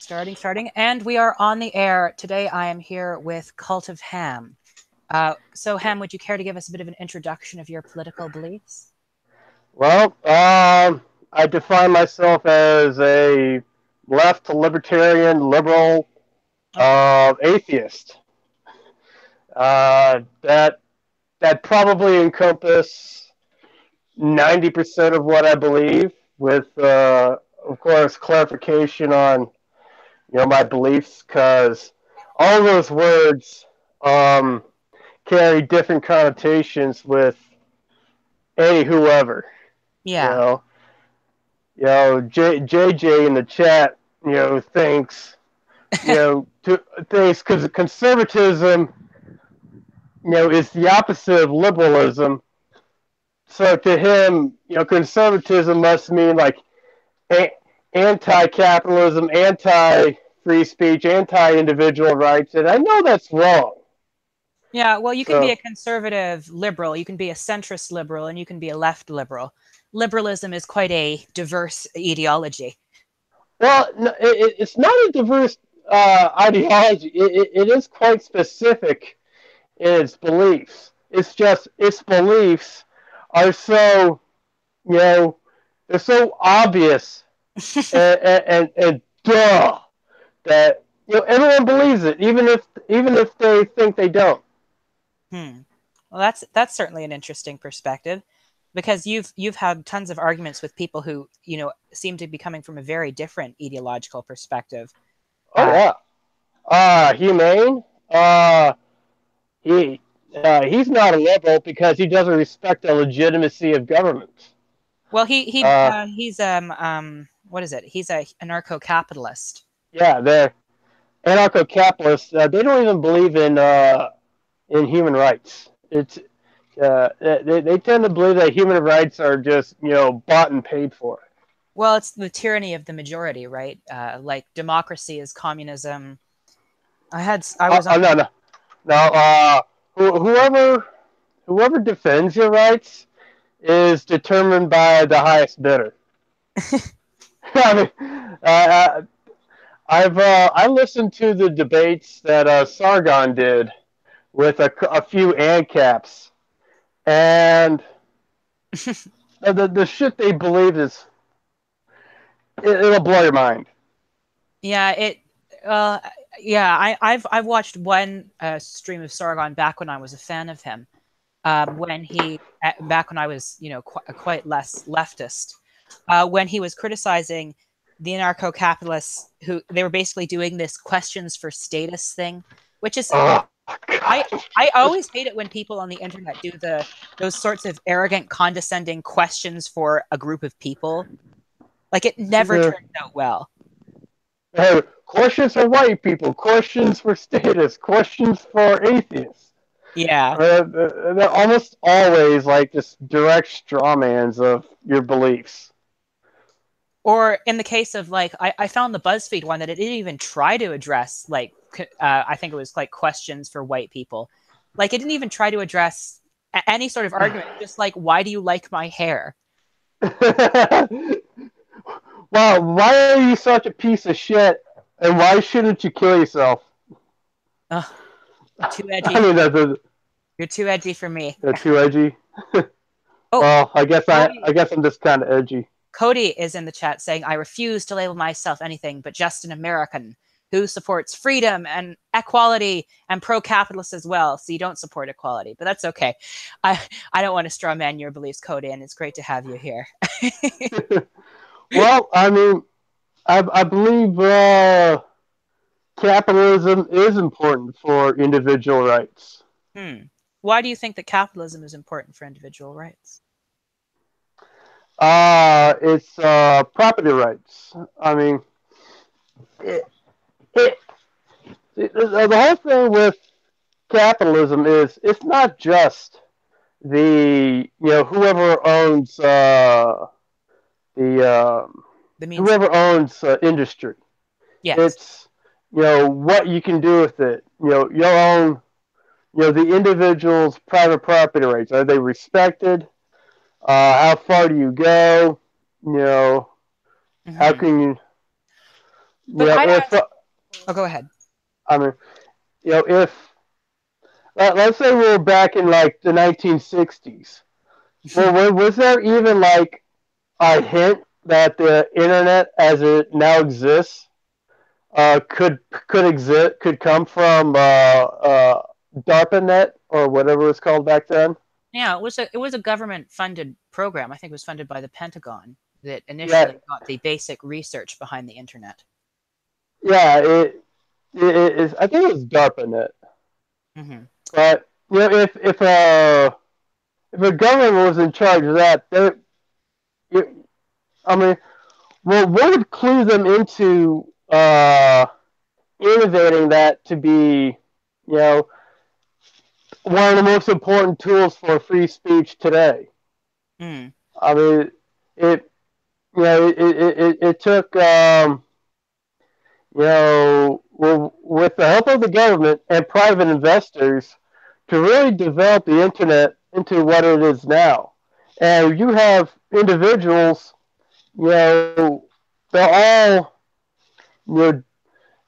Starting. And we are on the air. Today I am here with Cult of Ham. So, Ham, would you care to give us a bit of an introduction of your political beliefs? Well, I define myself as a left libertarian, liberal, Okay. atheist. That probably encompass 90% of what I believe, with of course clarification on my beliefs, because all those words um, carry different connotations with any whoever. You Yeah. know, JJ in the chat, thinks, thinks because conservatism, is the opposite of liberalism. So to him, conservatism must mean like a- anti-capitalism, anti-free speech, anti-individual rights, and I know that's wrong. Yeah. Well, you can be So, a conservative liberal, you can be a centrist liberal, and you can be a left liberal. Liberalism is quite a diverse ideology. well, no, it's not a diverse ideology. It is quite specific in its beliefs. It's just its beliefs are so, you know, they're so obvious and duh that everyone believes it, even if they think they don't. Hmm. Well, that's certainly an interesting perspective, because you've had tons of arguments with people who seem to be coming from a very different ideological perspective. Oh Uh, yeah, humane. He he's not a liberal because he doesn't respect the legitimacy of government. well, Uh, he's what is it? He's a anarcho-capitalist. yeah, they're anarcho-capitalists. They don't even believe in human rights. They tend to believe that human rights are just bought and paid for. Well, it's the tyranny of the majority, right? Like democracy is communism. I was on. No, no, no. Whoever defends your rights is determined by the highest bidder. I mean, I listened to the debates that Sargon did with a few ANCAPs, and the shit they believe it'll blow your mind. Yeah, uh, yeah. I've watched one stream of Sargon back when I was a fan of him. Back when I was quite less leftist, when he was criticizing the anarcho-capitalists, who they were basically doing this questions for status thing, which is Oh I God! I always hate it when people on the internet do those sorts of arrogant, condescending questions for a group of people. Like, it never Yeah. turns out well. Questions for white people, questions for statists, questions for atheists. Yeah. They're almost always like just direct strawmans of your beliefs. Or in the case of, like, I found the BuzzFeed one that it didn't even try to address, like, I think it was like questions for white people. Like, it didn't even try to address any sort of argument. Just like, why do you like my hair? Wow, why are you such a piece of shit? And why shouldn't you kill yourself? Ugh, you're too I edgy. mean, You're too edgy for me. that's too edgy. Oh, Well, I Cody, guess I'm just kind of edgy. Cody is in the chat saying, I refuse to label myself anything but just an American who supports freedom and equality and pro-capitalist as well. So you don't support equality, but that's okay. I I don't want to straw man your beliefs, Cody, and it's great to have you here. Well, I mean, I believe capitalism is important for individual rights. Hmm. Why do you think that capitalism is important for individual rights? It's property rights. I mean, it, it, the whole thing with capitalism is it's not just the whoever owns the The means to. whoever owns industry. Yes. It's what you can do with it. Your own the individual's private property rights. Are they respected? How far do you go? How Hmm. can you? You But know, I'd if ask. Oh, go ahead. I mean, if let's say we're back in like the 1960s, well, was there even like a hint that the internet, as it now exists, could come from DARPANet or whatever it was called back then? Yeah, it was a government funded program. I think it was funded by the Pentagon that Yeah, initially got the basic research behind the internet. yeah. It is. I think it was DARPANet. Hmm. But if a government was in charge of that, I mean, well, what would clue them into innovating that to be, you know, one of the most important tools for free speech today? Mm. I mean, it it took well, with the help of the government and private investors to really develop the internet into what it is now. And you have individuals, you know, they're all you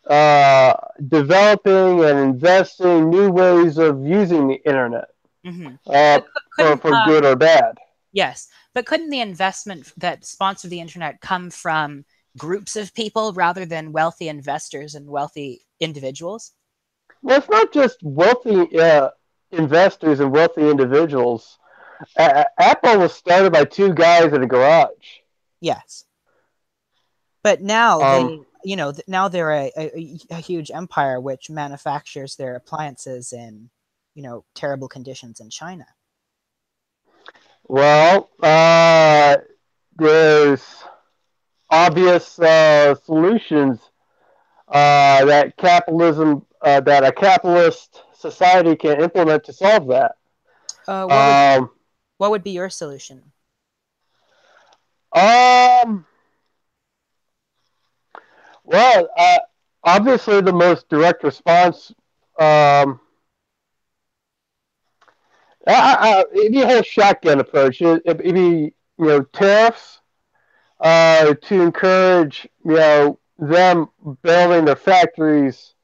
know, developing and investing new ways of using the internet Hmm. uh, But couldn't for good or bad. yes, but couldn't the investment that sponsored the internet come from groups of people rather than wealthy investors and wealthy individuals? Well, it's not just wealthy investors and wealthy individuals. Apple was started by two guys in a garage. Yes. But now Um, now they're a huge empire which manufactures their appliances in, terrible conditions in China. well, there's obvious solutions that a capitalist society can implement to solve that. Uh, what would Um, what would be your solution? um, well, obviously the most direct response, um, it'd be a whole shotgun approach. It'd be, tariffs, to encourage, them building their factories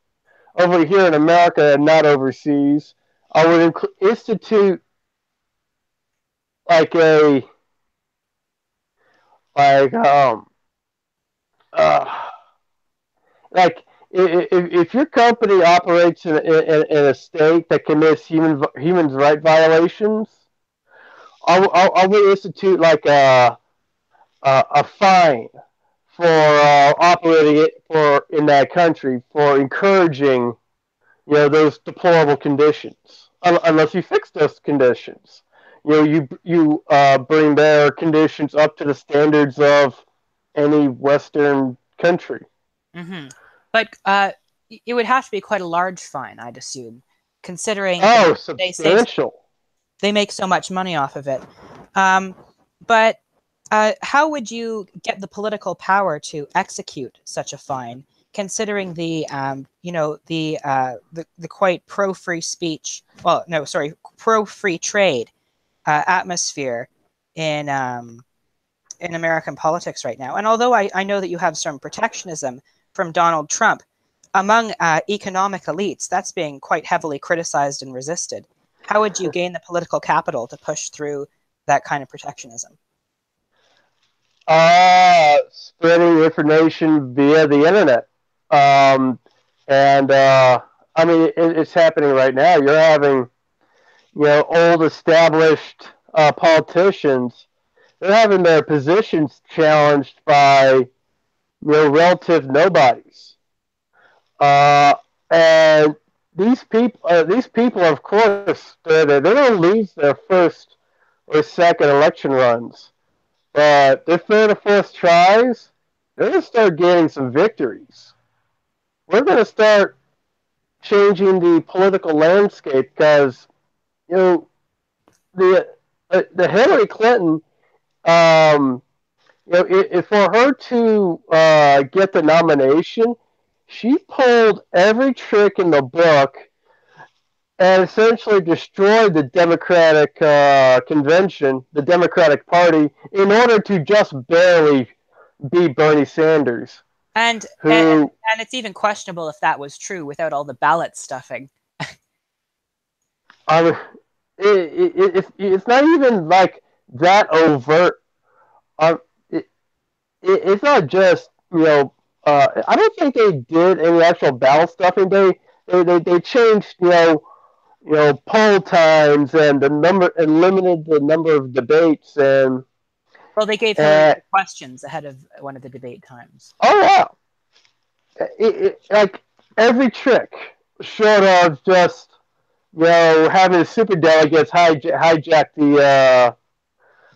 over here in America and not overseas. I would institute like a like uh, like if your company operates in a state that commits human right violations, I would institute like a fine for operating it for in that country for encouraging those deplorable conditions. Unless you fix those conditions, you bring their conditions up to the standards of any Western country. Hmm. But it would have to be quite a large fine, I'd assume, considering that Oh, they say substantial. they make so much money off of it. Um, but how would you get the political power to execute such a fine, considering the quite pro free speech? Well, no, sorry, pro free trade atmosphere in in American politics right now. And although I know that you have some protectionism from Donald Trump, among economic elites, that's being quite heavily criticized and resisted. How would you gain the political capital to push through that kind of protectionism? Spreading information via the internet. Um, and I mean, it's happening right now. You're having, old established politicians. They're having their positions challenged by, relative nobodies. Uh, and these people, of course, they're going to lose their first or second election runs. But their third or fourth tries, they're going to start gaining some victories. We're going to start changing the political landscape because you know the the Hillary Clinton, if for her to get the nomination, she pulled every trick in the book and essentially destroyed the Democratic convention, the Democratic Party, in order to just barely beat Bernie Sanders. And, and who and it's even questionable if that was true without all the ballot stuffing. I mean, it's not even like that overt. It, it's not just I don't think they did any actual ballot stuffing. They changed poll times and the number and limited the number of debates Well, they gave Hillary and questions ahead of one of the debate times. oh wow, like every trick short of just having super delegates hijack the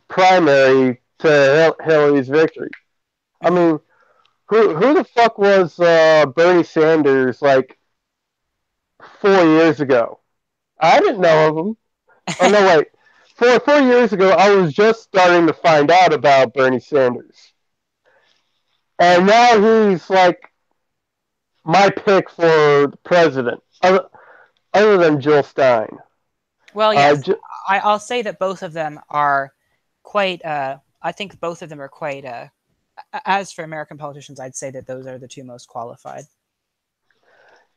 primary to Hillary's victory. I Mm-hmm. mean, who the fuck was Bernie Sanders like 4 years ago? I didn't know of him. Oh no, wait. 4 years ago, I was just starting to find out about Bernie Sanders, Yeah. and now he's like my pick for president, other than Jill Stein. Well, Uh, yes, I'll say that both of them are quite. I think both of them are quite. As for American politicians, I'd say that those are the two most qualified.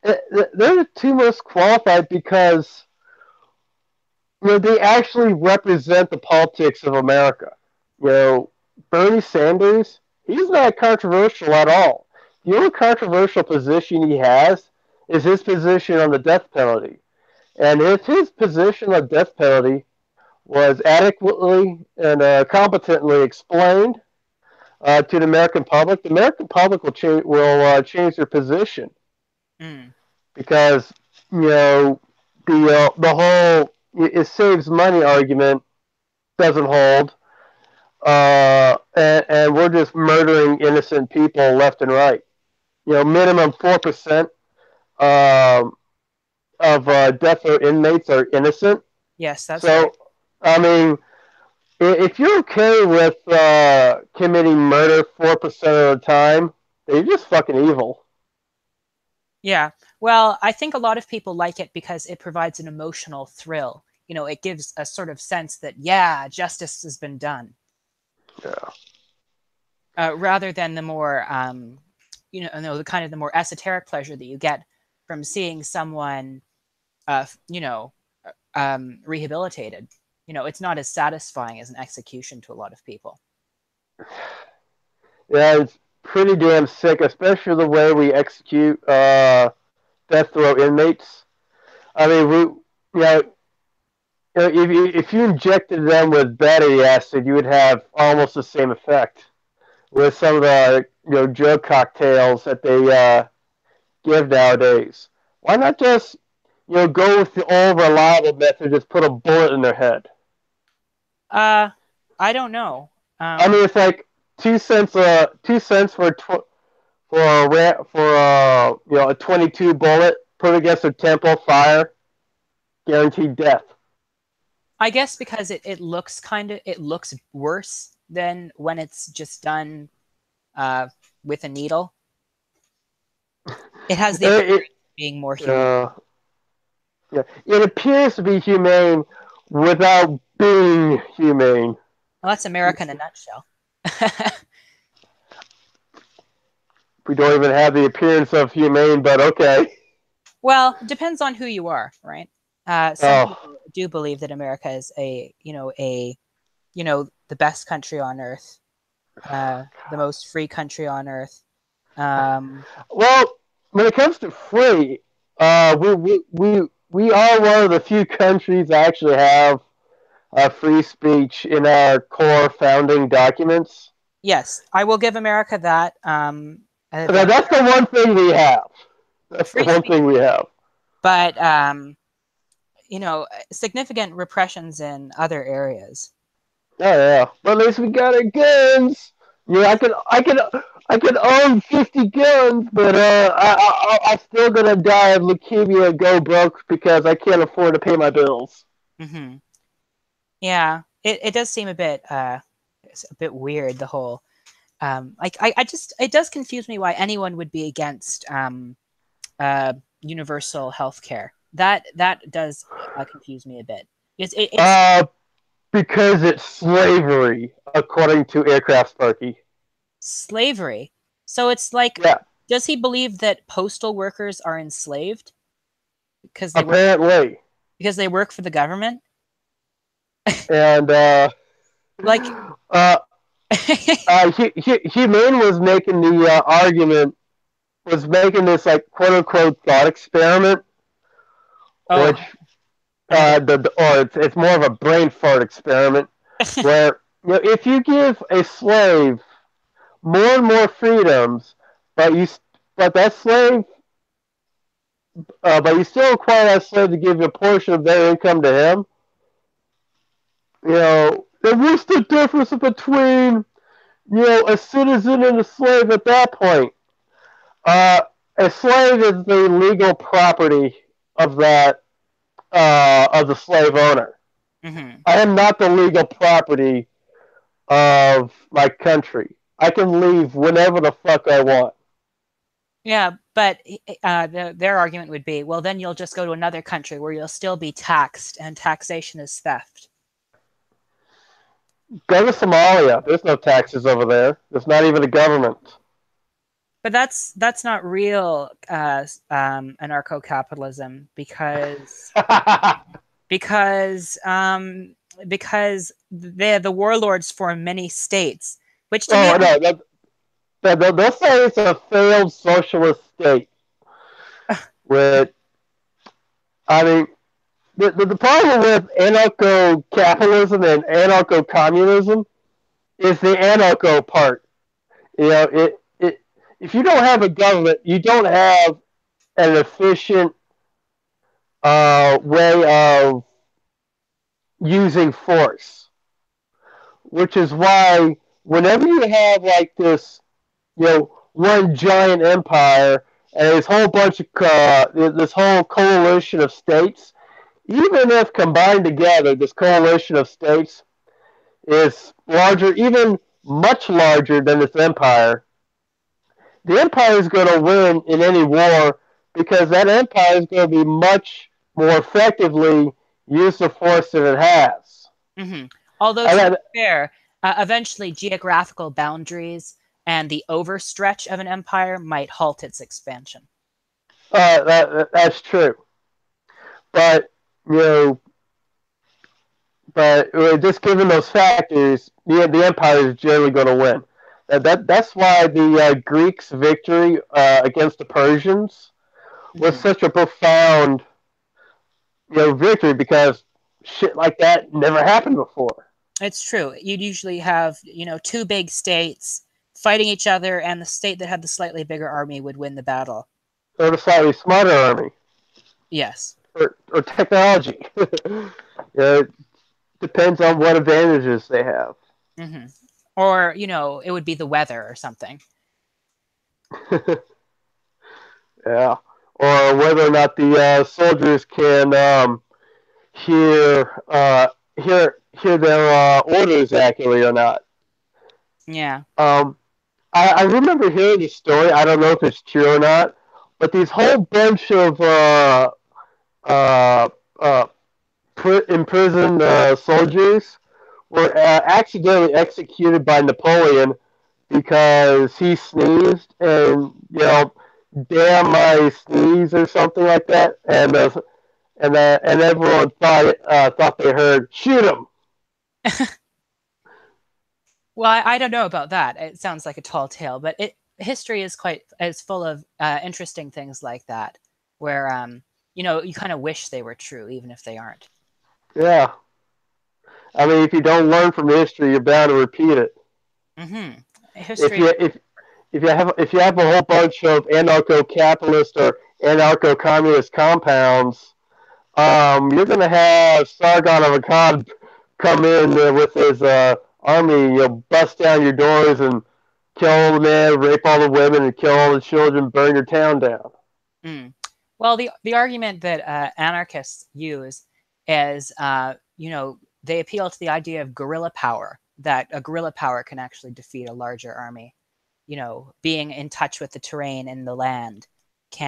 they're the two most qualified because they actually represent the politics of America. Bernie Sanders, he's not controversial at all. The only controversial position he has is his position on the death penalty. And if his position on death penalty was adequately and competently explained to the American public will change their position Mm. because the whole it saves money argument doesn't hold, and we're just murdering innocent people left and right. Minimum 4% um, of death row inmates are innocent. Yes, that's right. So, I mean, if you're okay with committing murder 4% of the time, then you're just fucking evil. Yeah. Well, I think a lot of people like it because it provides an emotional thrill. It gives a sort of sense that, yeah, justice has been done, Yeah. rather than the more, no, the kind of the more esoteric pleasure that you get from seeing someone, uh, you know, rehabilitated. It's not as satisfying as an execution to a lot of people. Yeah, it's pretty damn sick, especially the way we execute death row inmates. I mean, if you injected them with battery acid, you would have almost the same effect with some of the drug cocktails that they give nowadays. Why not just go with the old reliable method, just put a bullet in their head? Uh, I don't know. I mean, it's like 2 cents, 2 cents for a 22 bullet, put against a temple, fire, guaranteed death. I guess because it looks worse than when it's just done uh, with a needle. It has the appearance It, of being more it, humane. uh, yeah, it appears to be humane without being humane. Well, that's America in a nutshell. We don't even have the appearance of humane, but okay. Well, depends on who you are, right? Some Oh, people do believe that America is the best country on earth, the most free country on earth. Um, well, when it comes to free, we are one of the few countries that actually have free speech in our core founding documents. yes, I will give America that. That That's the one thing we have. That's the free one speech, thing we have. but significant repressions in other areas. Oh yeah, but at least we got our guns. I can own 50 guns, but I'm still gonna die of leukemia, go broke because I can't afford to pay my bills. Hmm. Yeah, it does seem it's a bit weird, the whole like I just it does confuse me why anyone would be against universal health care. That does confuse me a bit. It's Uh, because it's slavery, according to Aircraft Sparky. slavery. So it's like, Yeah, does he believe that postal workers are enslaved because apparently. they work for the government? And Like, uh, Humane was making the argument, was making this like quote unquote thought experiment, oh, which another. or it's more of a brain fart experiment, where if you give a slave more and more freedoms, but you but that slave but you still require that slave to give a portion of their income to him. And what's the difference between a citizen and a slave at that point? Uh, a slave is the legal property of that of the slave owner. Hmm. I am not the legal property of my country. I can leave whenever the fuck I want. Yeah, but their argument would be, well, then you'll just go to another country where you'll still be taxed, and taxation is theft. Go to Somalia. There's no taxes over there. There's not even a government. But that's not real anarcho-capitalism because because the warlords form many states, which to me, Oh no, they'll say it's a failed socialist state. With, I mean, the problem with anarcho-capitalism and anarcho-communism is the anarcho part. If you don't have a government, you don't have an efficient way of using force, which is why whenever you have like this, one giant empire and this whole coalition of states, even if combined together, this coalition of states is larger, even much larger than this empire. The empire is going to win in any war because that empire is going to be much more effectively use the force that it has. hmm although to be And fair, eventually geographical boundaries and the overstretch of an empire might halt its expansion. that's true. But you know, but just given those factors, the empire is generally going to win. That's why the Greeks' victory against the Persians was Hmm. such a profound victory because shit like that never happened before. It's true. You'd usually have, two big states fighting each other, and the state that had the slightly bigger army would win the battle. Or a slightly smarter army Yes. or technology. It depends on what advantages they have. Hmm. Or, it would be the weather or something. Yeah, or whether or not the soldiers can hear hear their orders accurately or not. Yeah. Um, I remember hearing this story. I don't know if it's true or not, but these whole bunch of uh, uh, imprisoned soldiers were accidentally executed by Napoleon because he sneezed and damn my sneeze or something like that, and everyone thought they heard shoot him. Well, I don't know about that. It sounds like a tall tale, but history is full of interesting things like that, where you kind of wish they were true, even if they aren't. Yeah, I mean if you don't learn from history, you're bound to repeat it. Hmm. If History. you if you have a whole bunch of anarcho-capitalist or anarcho-communist compounds, you're going to have Sargon of Akkad come in with his army, bust down your doors and kill all the men, rape all the women, and kill all the children, burn your town down. Mm. Well, the argument that anarchists use is, they appeal to the idea of guerrilla power, that a guerrilla power can actually defeat a larger army. Being in touch with the terrain and the land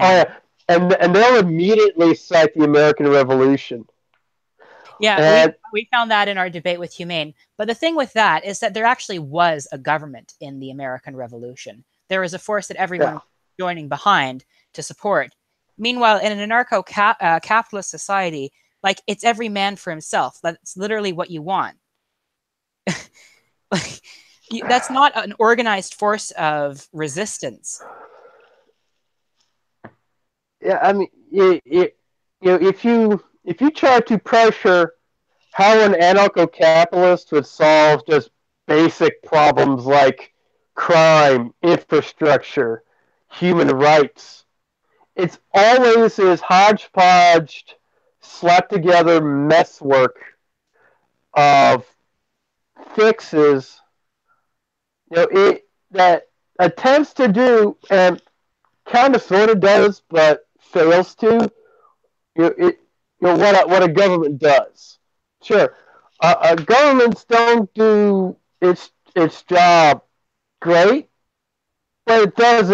Oh can. yeah, and they'll immediately cite the American Revolution. Yeah, we And we found that in our debate with Humane. But the thing with that is that there actually was a government in the American Revolution. there is a force that everyone Yeah. is joining behind to support. Meanwhile, in an anarcho-capitalist society, like it's every man for himself. That's literally what you want. Like that's not an organized force of resistance. Yeah, I mean, if you try to pressure how an anarcho-capitalist would solve just basic problems like crime, infrastructure, human rights, it's always this hodgepodge, slapped together messwork of fixes, that attempts to do and kind of sort of does, but fails to. What a government does. Sure, governments don't do its job great, but it does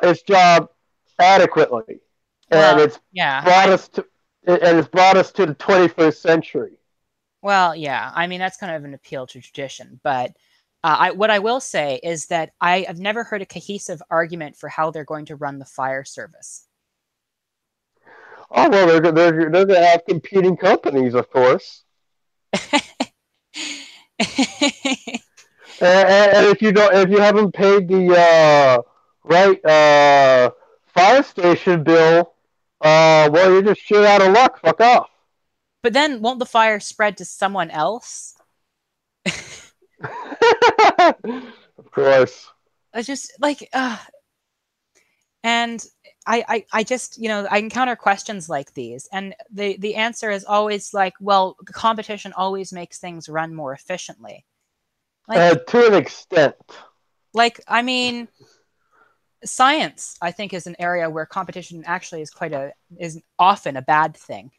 its job adequately, and Well, yeah, it's brought us to the 21st century. yeah. I mean, that's kind of an appeal to tradition. But what I will say is that I have never heard a cohesive argument for how they're going to run the fire service. Oh well, they're going to have competing companies, of course. And if you haven't paid the right fire station bill, well, you're just shit out of luck. Fuck off. But then won't the fire spread to someone else? Of course. It's just like, and I just, I encounter questions like these, and the answer is always like, well, competition always makes things run more efficiently. To an extent. I mean, science, I think, is an area where competition actually is often a bad thing.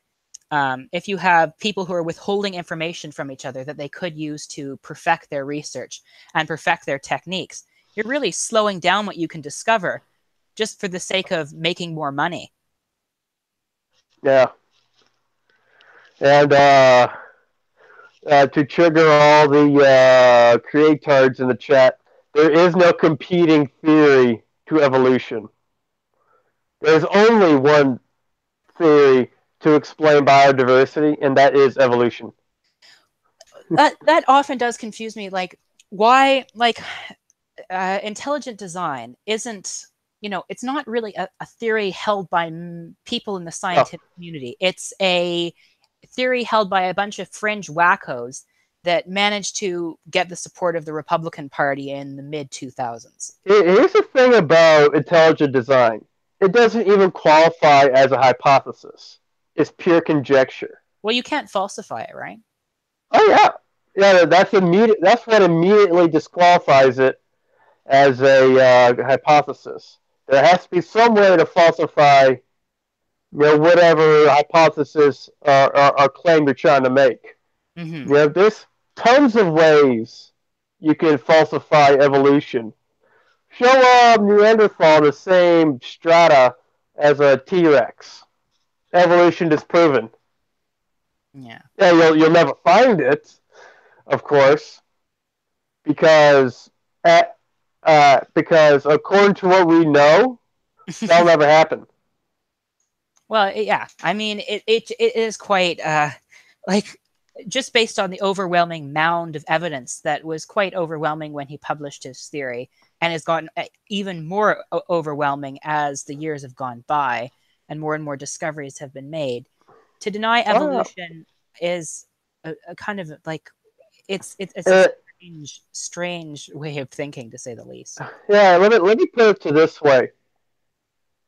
If you have people who are withholding information from each other that they could use to perfect their research and perfect their techniques, you're really slowing down what you can discover just for the sake of making more money. Yeah. And to trigger all the creatards in the chat, there is no competing theory to evolution. There's only one theory to explain biodiversity, and that is evolution. That often does confuse me. Like, why, intelligent design isn't, it's not really a theory held by people in the scientific community. It's a theory held by a bunch of fringe wackos that managed to get the support of the Republican Party in the mid 2000s. Here's the thing about intelligent design. It doesn't even qualify as a hypothesis. It's pure conjecture. Well, you can't falsify it, right? Oh yeah, yeah. That's immediate. That's what immediately disqualifies it as a hypothesis. There has to be some way to falsify, whatever hypothesis or claim you're trying to make. Mm-hmm. There's tons of ways you can falsify evolution. Show a Neanderthal the same strata as a T-Rex. Evolution is proven. Yeah. Yeah, you'll never find it, of course, because according to what we know, that'll never happen. Well, yeah. I mean, it is quite just based on the overwhelming mound of evidence that was quite overwhelming when he published his theory, and has gotten even more overwhelming as the years have gone by and more discoveries have been made. To deny evolution is a kind of like it's a strange way of thinking, to say the least. Yeah, let me put it to this way.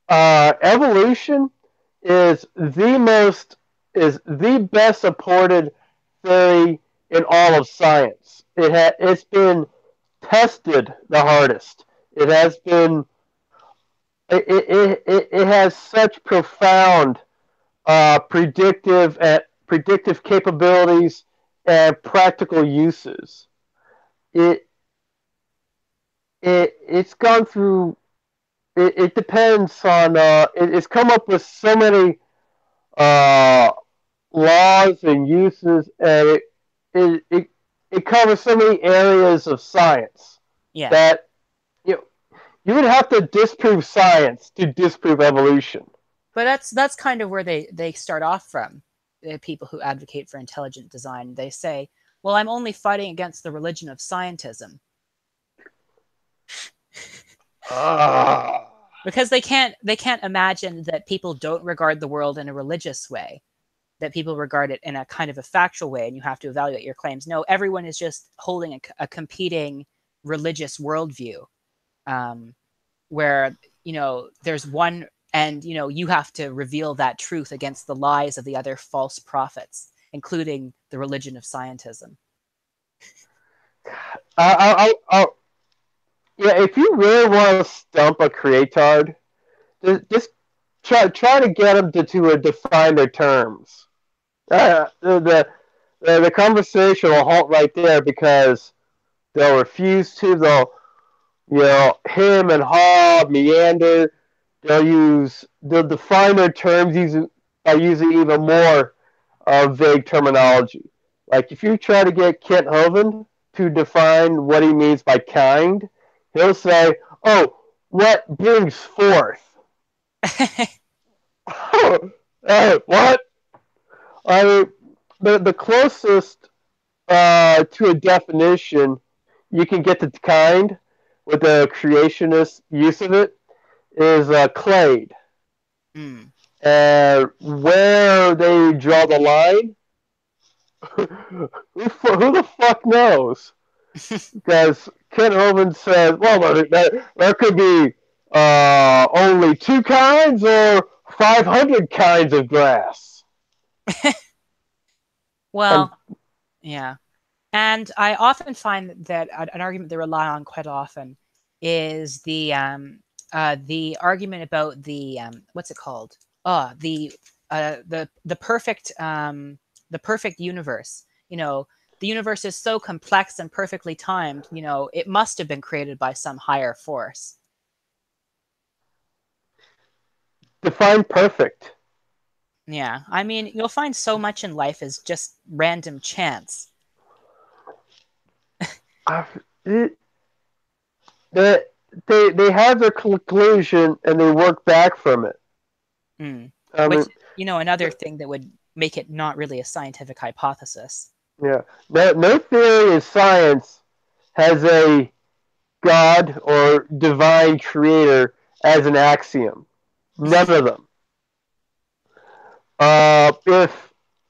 Evolution is the best supported theory in all of science. It's been tested the hardest. It has been it has such profound predictive capabilities and practical uses. It's gone through. It depends on. It's come up with so many laws and uses, and it covers so many areas of science Yeah. that you know, you would have to disprove science to disprove evolution. But that's kind of where they start off from. The people who advocate for intelligent design, they say, "Well, I'm only fighting against the religion of scientism." Ah. Because they can't imagine that people don't regard the world in a religious way, that people regard it in a kind of a factual way, and you have to evaluate your claims. No, everyone is just holding a competing religious worldview, um, where there's one, and you have to reveal that truth against the lies of the other false prophets, including the religion of scientism. I, yeah, if you really want to stump a creatard, just try to get them to define their terms. The conversation will halt right there because they'll refuse to. They'll him and haw, meander. They'll define their terms by using even more vague terminology. Like if you try to get Kent Hovind to define what he means by kind, he'll say, "Oh, what brings forth?" What? I mean, the closest to a definition you can get to kind with the creationist use of it is clade. Mm. And where they draw the line, who the fuck knows? Because Ken Hovind says, well, there could be only two kinds or 500 kinds of grass. And Well, yeah. And I often find that an argument they rely on quite often is the argument about the what's it called? The perfect universe. The universe is so complex and perfectly timed. It must have been created by some higher force. define perfect. Yeah, I mean, you'll find so much in life is just random chance. I, it, they, they have their conclusion and they work back from it. Mm. I Which, mean, another thing that would make it not really a scientific hypothesis. yeah. No theory in science has a God or divine creator as an axiom. None of them.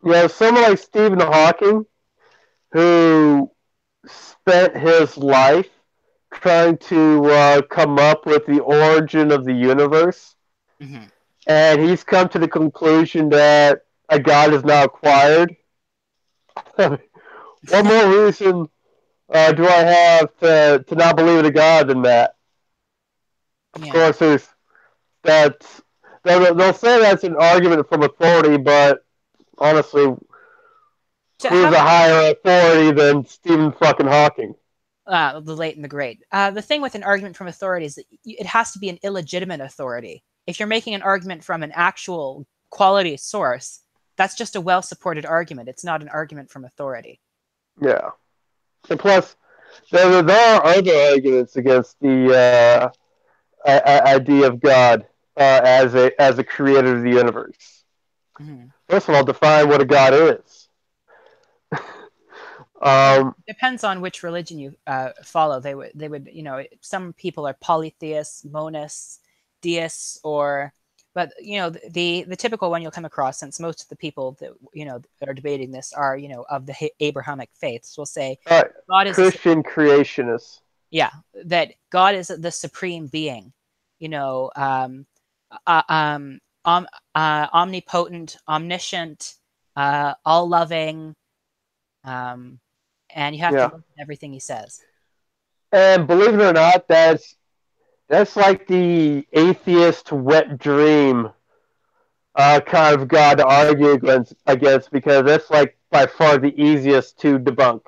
If someone like Stephen Hawking, who spent his life trying to come up with the origin of the universe, Hmm. and he's come to the conclusion that a God is now acquired. What more reason do I have to not believe in a God than that? Of Yeah. course, that's they'll say that's an argument from authority, but honestly, To who's have a higher authority than Stephen fucking Hawking? the late and the great. The thing with an argument from authority is that it has to be an illegitimate authority. If you're making an argument from an actual quality source, that's just a well-supported argument. It's not an argument from authority. Yeah, and plus, there are other arguments against the idea of God as a creator of the universe. Hmm. First of all, define what a God is. Well, Um, it depends on which religion you follow. They would, some people are polytheists, monists, deists, but the typical one you'll come across, since most of the people that that are debating this are of the Abrahamic faiths, will say all right, God is Christian creationists. yeah, that God is the supreme being, you know, um, omnipotent, omniscient, all loving, um, and you have to Yeah, believe in everything he says. and believe it or not, that's like the atheist wet dream kind of God to argue against because that's like by far the easiest to debunk.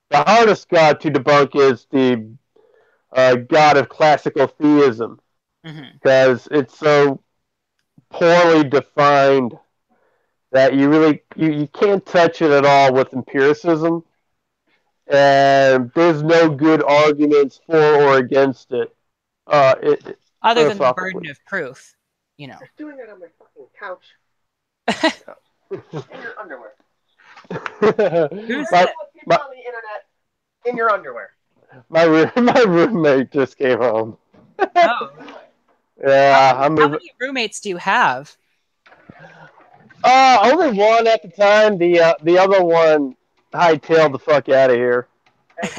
The hardest God to debunk is the God of classical theism Hmm. because it's so poorly defined that you can't touch it at all with empiricism, and there's no good arguments for or against it. Other than the Philosophically. burden of proof, you know. You're doing it on my fucking couch. In your underwear. Who's my, that? my, on the internet in your underwear. My roommate just came home. Oh, Yeah, I'm how moving. many roommates do you have? Only one at the time. The other one hightailed the fuck out of here. Hey,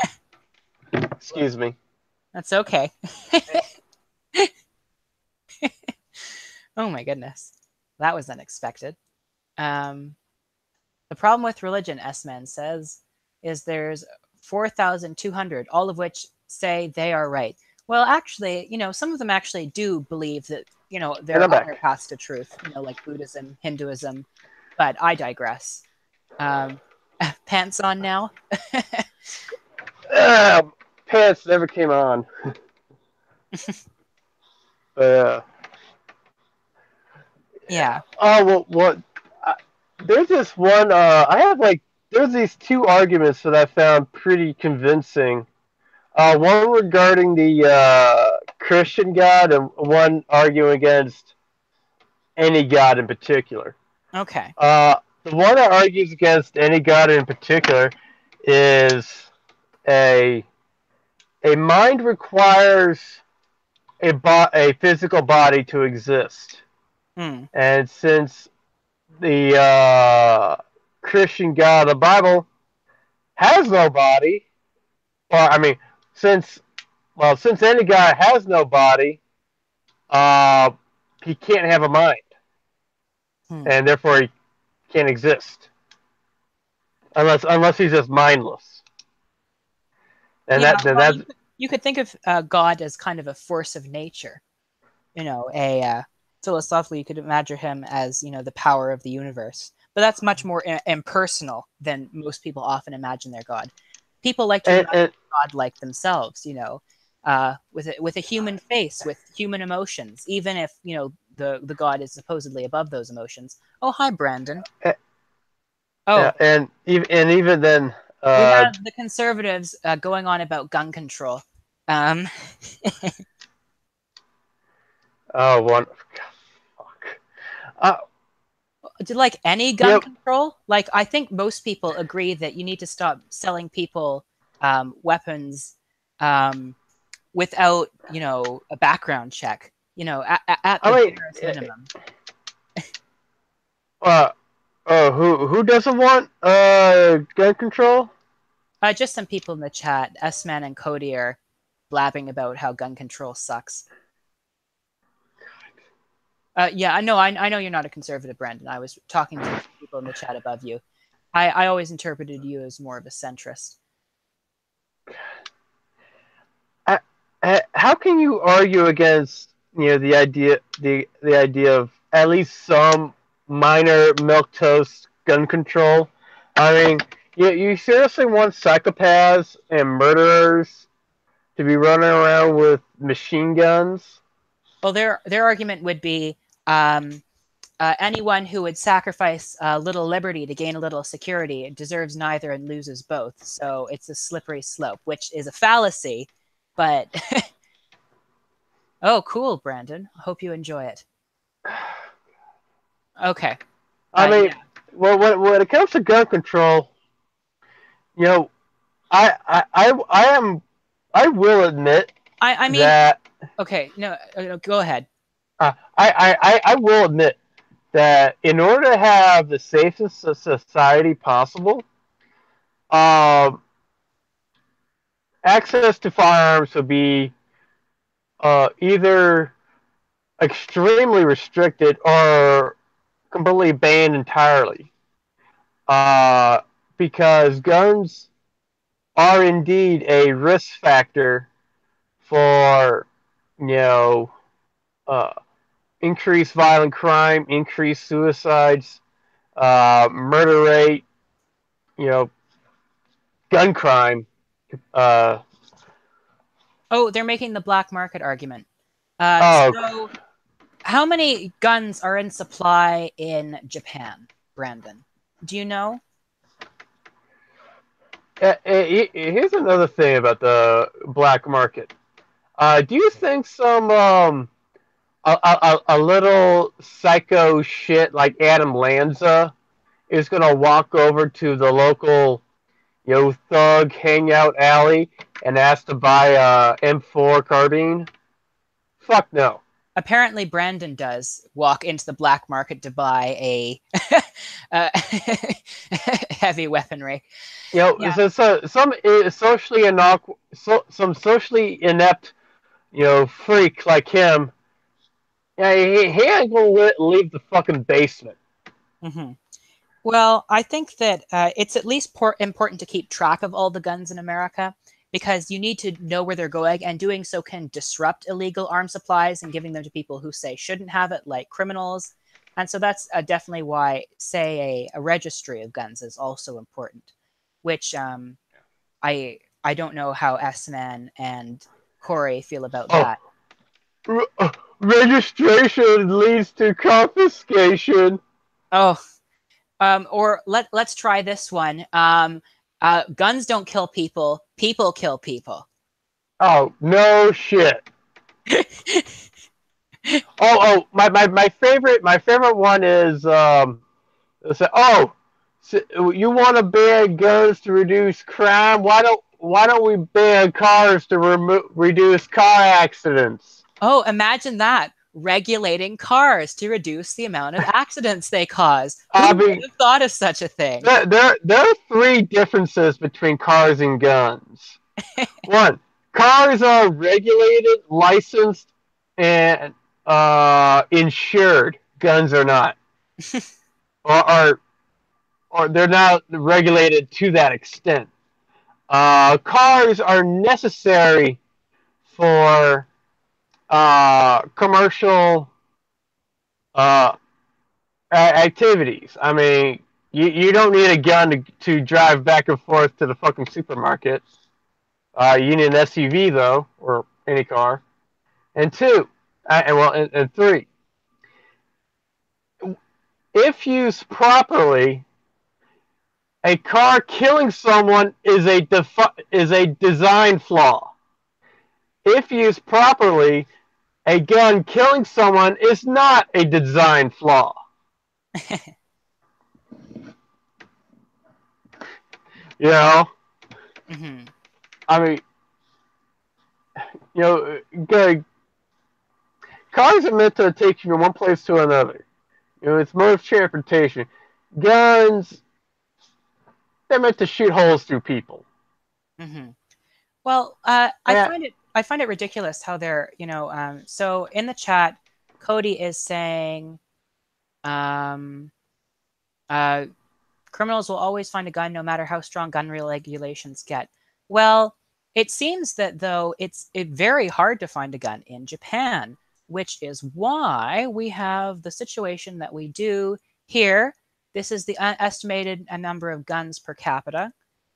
excuse me. That's okay. Oh my goodness, that was unexpected. Um, the problem with religion, S-Man says, is there's 4,200, all of which say they are right. Well, actually, some of them actually do believe that, there And I'm are other back. paths to truth, like Buddhism, Hinduism, but I digress. Um, Pants on now? Uh, Pants never came on. Uh, Yeah. oh, well, what? There's this one. I have there's these two arguments that I found pretty convincing. One regarding the Christian God, and one arguing against any God in particular. Okay. The one that argues against any God in particular is a a mind requires a physical body to exist, Hmm. and since the Christian God of the Bible has no body, or I mean, since since any God has no body, uh, he can't have a mind, Hmm. and therefore he can't exist unless he's just mindless. And Yeah. Well, that's you could think of God as kind of a force of nature. A philosophically, you could imagine him as the power of the universe. But that's much more impersonal than most people often imagine their God. People like to imagine and God like themselves, with a human face, with human emotions, even if the God is supposedly above those emotions. Oh, hi, Brandon. and, Oh, even then, we have the conservatives going on about gun control. Um, oh one, fuck. Uh, Do like any gun yep. control? Like, I think most people agree that you need to stop selling people weapons without, a background check. At I the mean, barest minimum. uh, who doesn't want gun control? Just some people in the chat, S-Man and Cody are blabbing about how gun control sucks. Yeah, I know. I know you're not a conservative, Brandon. I was talking to people in the chat above you. I always interpreted you as more of a centrist. How can you argue against the idea of at least some minor milk toast gun control? I mean, you seriously want psychopaths and murderers to be running around with machine guns? Well, their argument would be anyone who would sacrifice a little liberty to gain a little security deserves neither and loses both. So it's a slippery slope, which is a fallacy. But oh, cool, Brandon. Hope you enjoy it. Okay. I mean, Yeah. well, when it comes to gun control, you know, I am I will admit I mean, that okay. No, go ahead. I will admit that in order to have the safest society possible, um, access to firearms will be either extremely restricted or completely banned entirely. Uh, because guns are indeed a risk factor for, you know, uh, increased violent crime, increased suicides, murder rate, you know, gun crime. Uh, Oh, they're making the black market argument. oh, So how many guns are in supply in Japan, Brandon? Do you know? Here's another thing about the black market. Do you think some a little psycho shit like Adam Lanza is gonna walk over to the local thug hangout alley and ask to buy a M4 carbine? Fuck no. Apparently, Brandon does walk into the black market to buy a heavy weaponry. Yeah. Some some socially inept freak like him. Yeah, he ain't gonna leave the fucking basement. Mm-hmm. Well, I think that it's at least important to keep track of all the guns in America because you need to know where they're going, and doing so can disrupt illegal arms supplies and giving them to people who say shouldn't have it, like criminals. And so that's definitely why, say, a registry of guns is also important, which I don't know how S-Man and Corey feel about Oh, that. registration leads to confiscation. Oh, or let's try this one. Guns don't kill people. People kill people. Oh, no shit. My favorite one is oh, so you want to ban guns to reduce crime? Why don't we ban cars to reduce car accidents? Oh, imagine that. Regulating cars to reduce the amount of accidents they cause. Who I would mean, have thought of such a thing? there are three differences between cars and guns. One, cars are regulated, licensed, and insured. Guns are not, or, or they're not regulated to that extent. Cars are necessary for commercial uh, activities. I mean, you don't need a gun to drive back and forth to the fucking supermarket. You need an SUV though, or any car. And two, and three, if used properly, a car killing someone is a design flaw. If used properly, a gun killing someone is not a design flaw. You know, Mm-hmm. I mean, you know, cars are meant to take you from one place to another. It's mode of transportation. Guns, they're meant to shoot holes through people. Mm-hmm. Well, Yeah, I find it ridiculous how they're, so in the chat, Cody is saying, um, uh, criminals will always find a gun no matter how strong gun regulations get. Well, it seems that though it's very hard to find a gun in Japan, which is why we have the situation that we do here. This is the estimated number of guns per capita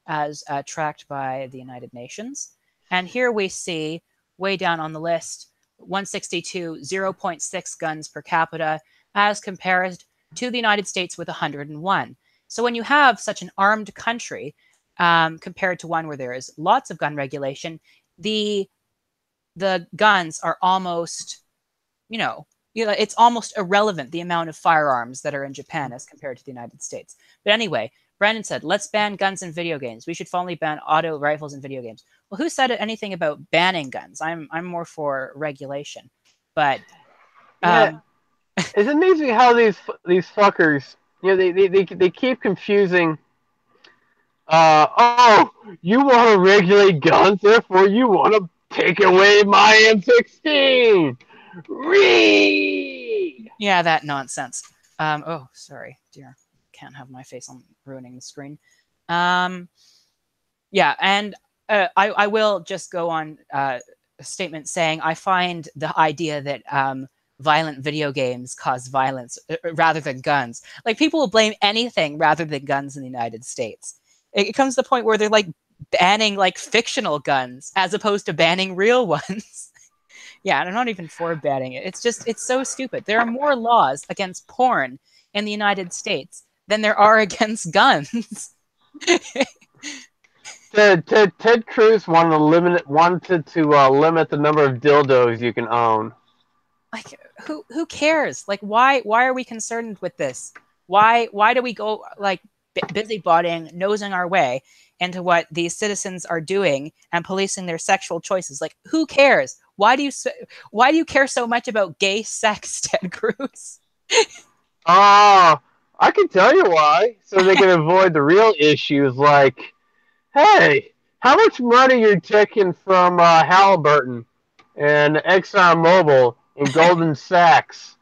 as tracked by the United Nations. And here we see way down on the list 162, 0.6 guns per capita as compared to the United States with 101. So when you have such an armed country compared to one where there is lots of gun regulation, the guns are almost, it's almost irrelevant the amount of firearms that are in Japan as compared to the United States. But anyway, Brandon said, let's ban guns in video games. We should finally ban auto rifles in video games. Well, who said anything about banning guns? I'm more for regulation. But yeah. It's amazing how these fuckers, they keep confusing. Oh, you want to regulate guns, therefore you want to take away my M16. Read. yeah, that nonsense. Oh, sorry, dear. Can't have my face on ruining the screen. Yeah, and I will just go on a statement saying I find the idea that violent video games cause violence rather than guns. Like, people will blame anything rather than guns in the United States. It comes to the point where they're like banning like fictional guns as opposed to banning real ones. Yeah, and I'm not even for banning it. It's so stupid. There are more laws against porn in the United States than there are against guns. Ted Cruz wanted to limit the number of dildos you can own. Like who cares? Like why are we concerned with this? Why do we go like busybodying, nosing our way into what these citizens are doing and policing their sexual choices? Like who cares? Why do you care so much about gay sex, Ted Cruz? Ah, I can tell you why. So they can avoid the real issues like, hey, how much money you're taking from Halliburton and ExxonMobil and Goldman Sachs?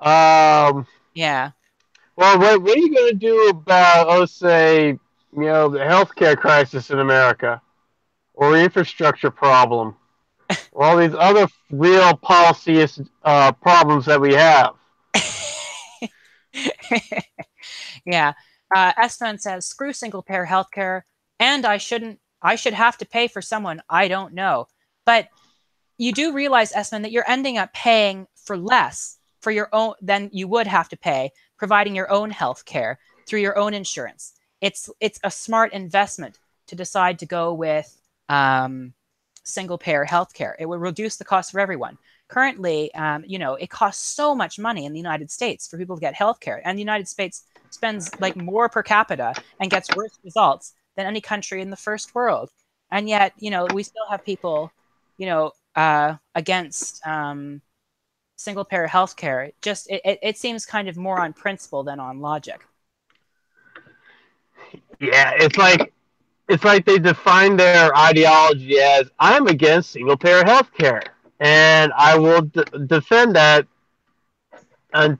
Um, Yeah. well, what are you going to do about, say, the healthcare crisis in America or infrastructure problem or all these other real policy problems that we have? Yeah. Esfan says, screw single payer healthcare, and I should have to pay for someone I don't know. But you do realize, Esmond, that you're ending up paying for less for your own than you would have to pay providing your own health care through your own insurance. It's a smart investment to decide to go with single payer healthcare. It will reduce the cost for everyone. Currently, it costs so much money in the United States for people to get healthcare, and the United States spends like more per capita and gets worse results than any country in the first world. And yet, we still have people, against single payer healthcare. It seems kind of more on principle than on logic. Yeah, it's like they define their ideology as I'm against single payer health care, and I will defend that and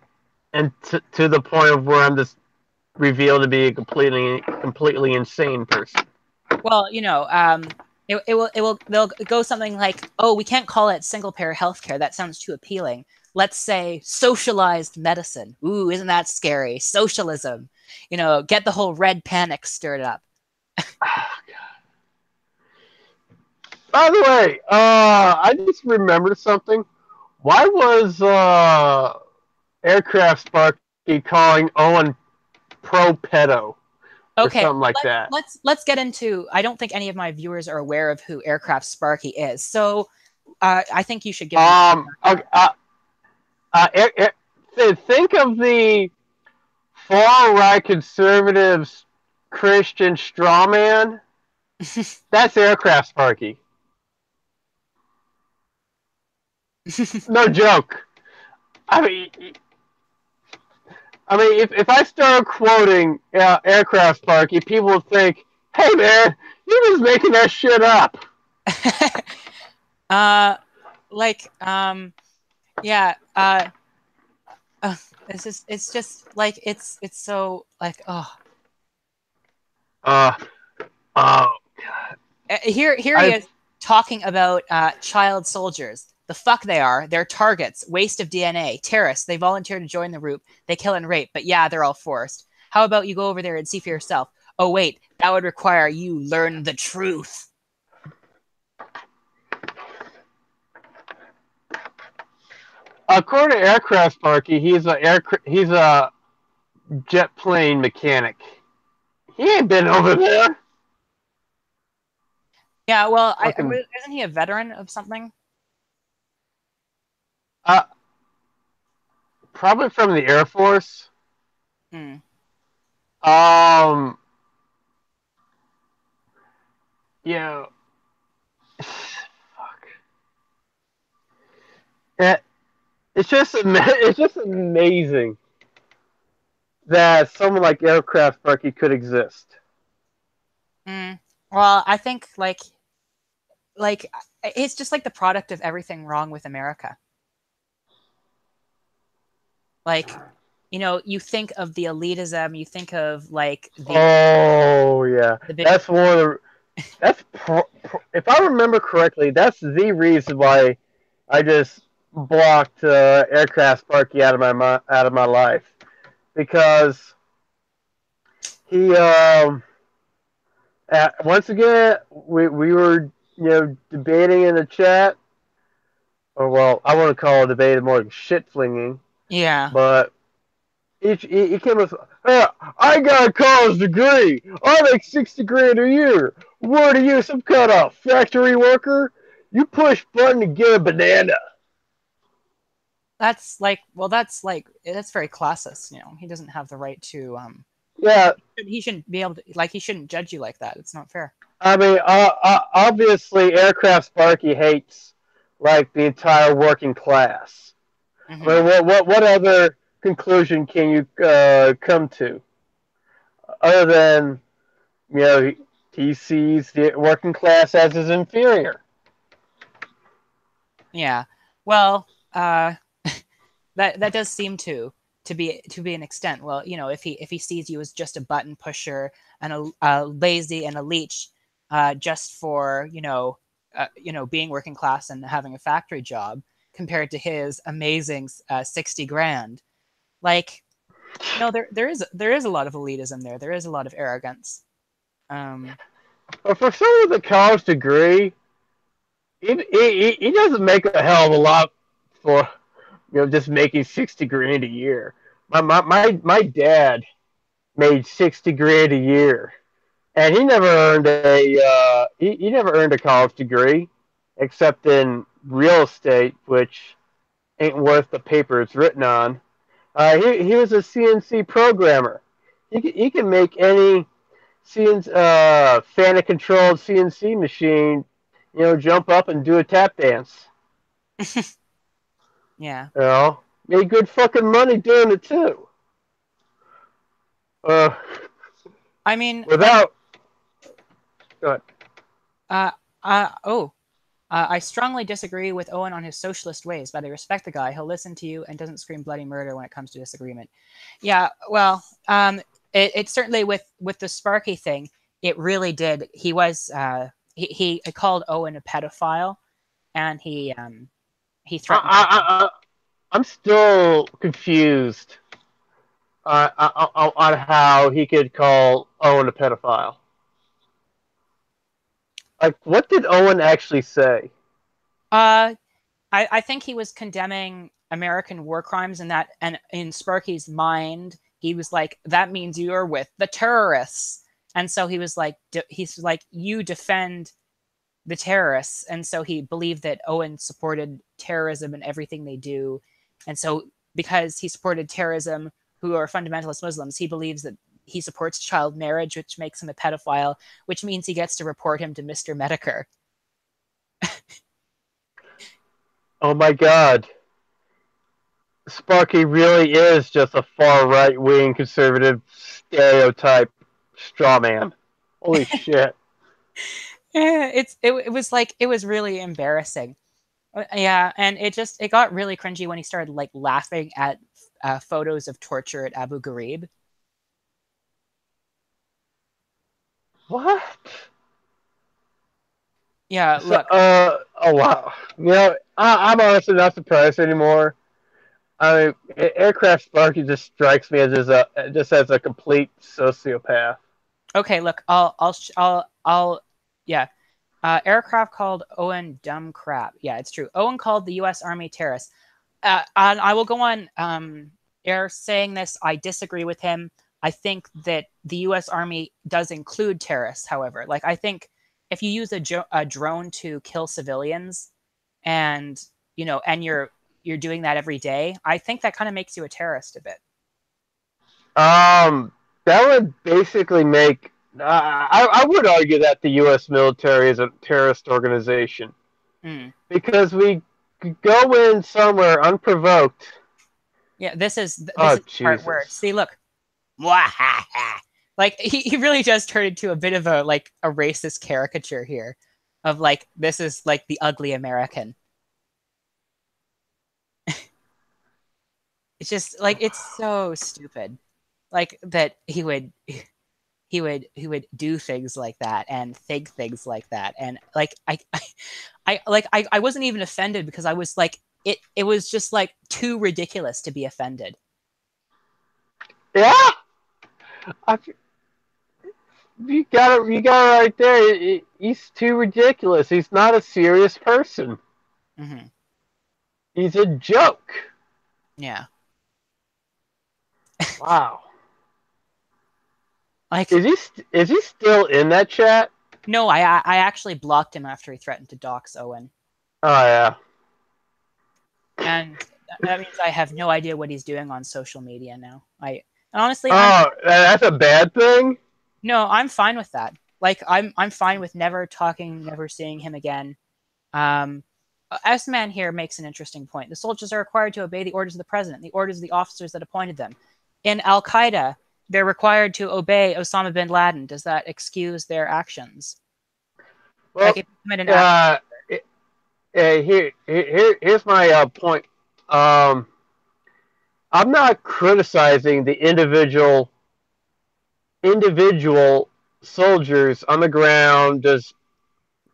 to the point of where I'm just revealed to be a completely insane person. Well, they'll go something like, oh, we can't call it single payer healthcare. That sounds too appealing. Let's say socialized medicine. Ooh, isn't that scary? Socialism. Get the whole red panic stirred up. By the way, I just remembered something. Why was Aircraft Sparky calling Owen pro pedo or Okay, something like that? let's get into. I don't think any of my viewers are aware of who Aircraft Sparky is, so I think you should give them. Okay, uh, think of the far right conservatives Christian strawman. That's Aircraft Sparky. No joke. I mean, if I start quoting Aircraft Sparky, people will think, "Hey man, you're just making that shit up." Yeah. It's just like it's so like Uh, uh, here he is talking about child soldiers. The fuck they are. They're targets. Waste of DNA. Terrorists. They volunteer to join the group. They kill and rape. But yeah, they're all forced. How about you go over there and see for yourself? Oh wait, that would require you learn the truth. according to Aircraft Sparky, he's a jet plane mechanic. He ain't been over there. Yeah, well, Fucking, isn't he a veteran of something? uh, probably from the Air Force. Hmm. Um, yeah. Fuck. It, it's just amazing that someone like Aircraft Sparky could exist. Hmm. Well, I think like it's just like the product of everything wrong with America. Like, you think of the elitism, you think of like Oh yeah, the big. that's one of the. If I remember correctly, that's the reason why I just blocked Aircraft Sparky out of my life because he once again we were debating in the chat, or well, I want to call it debating more like shit flinging, Yeah. but he came with, I got a college degree. I make 60 grand a year. What are you, some kind of factory worker? You push button to get a banana. That's like, well, that's very classist. He doesn't have the right to. Yeah, He shouldn't be able to, like, he shouldn't judge you like that. It's not fair. I mean, obviously, Aircraft Sparky hates like the entire working class. I Hmm. mean, what other conclusion can you come to other than he sees the working class as his inferior? Yeah. Well, that does seem to be an extent. Well, if he sees you as just a button pusher and a lazy and a leech, just for being working class and having a factory job, compared to his amazing 60 grand, like, there is a lot of elitism there. There is a lot of arrogance. Um, But for someone with a college degree, he doesn't make a hell of a lot for just making 60 grand a year. My dad made 60 grand a year, and he never earned a college degree, except in real estate, which ain't worth the paper it's written on. He was a CNC programmer. He can make any CNC fan controlled CNC machine, jump up and do a tap dance. yeah. Made good fucking money doing it too. Uh, I mean, without, go ahead. uh, oh, I strongly disagree with Owen on his socialist ways, but I respect the guy. He'll listen to you and doesn't scream bloody murder when it comes to disagreement. Yeah, well, it certainly, with the Sparky thing, it really did. He called Owen a pedophile, and he threatened him. I'm still confused on how he could call Owen a pedophile. Like, what did Owen actually say? Uh, I think he was condemning American war crimes, and in Sparky's mind, he was like, that means you're with the terrorists. And so he's like, you defend the terrorists. And so he believed that Owen supported terrorism and everything they do. And so, because he supported terrorism, who are fundamentalist Muslims, he believes that he supports child marriage, which makes him a pedophile, which means he gets to report him to Mr. Medicare. Oh my god. Sparky really is just a far right wing conservative stereotype straw man. Holy shit. Yeah, it was really embarrassing. Yeah, and it got really cringy when he started like laughing at photos of torture at Abu Ghraib. What? Yeah, So, look. oh wow. I'm honestly not surprised anymore. I mean, Aircraft Sparky just strikes me as a complete sociopath. Okay, look. Yeah. Aircraft called Owen dumb crap. Yeah, it's true. Owen called the U.S. Army terrorists. And I will go on air saying this. I disagree with him. I think that the U.S. Army does include terrorists. However, like, I think if you use a drone to kill civilians, and you're doing that every day, I think that kind of makes you a terrorist a bit. That would basically make. I would argue that the U.S. military is a terrorist organization Mm. because we go in somewhere unprovoked. Yeah, this Oh is the part where, Jesus! see, look, like, he really does turn into a bit of a racist caricature here, of like, this is like the ugly American. It's just like, it's so stupid, like, that he would do things like that and think things like that, and like, I wasn't even offended, because I was like, it was just like too ridiculous to be offended. Yeah, I, you got it right there. He's too ridiculous. He's not a serious person. Hmm. He's a joke. Yeah. Wow. Like, Is he still in that chat? no, I actually blocked him after he threatened to dox Owen. Oh yeah. And that means I have no idea what he's doing on social media now. Honestly, Oh, that's a bad thing. no, I'm fine with that. Like, I'm fine with never talking, never seeing him again. Um, S-Man here makes an interesting point. The soldiers are required to obey the orders of the president, the orders of the officers that appointed them. In Al Qaeda, they're required to obey Osama bin Laden. Does that excuse their actions? Like, Well, if you commit an act, uh, here's my point. Um, I'm not criticizing the individual soldiers on the ground just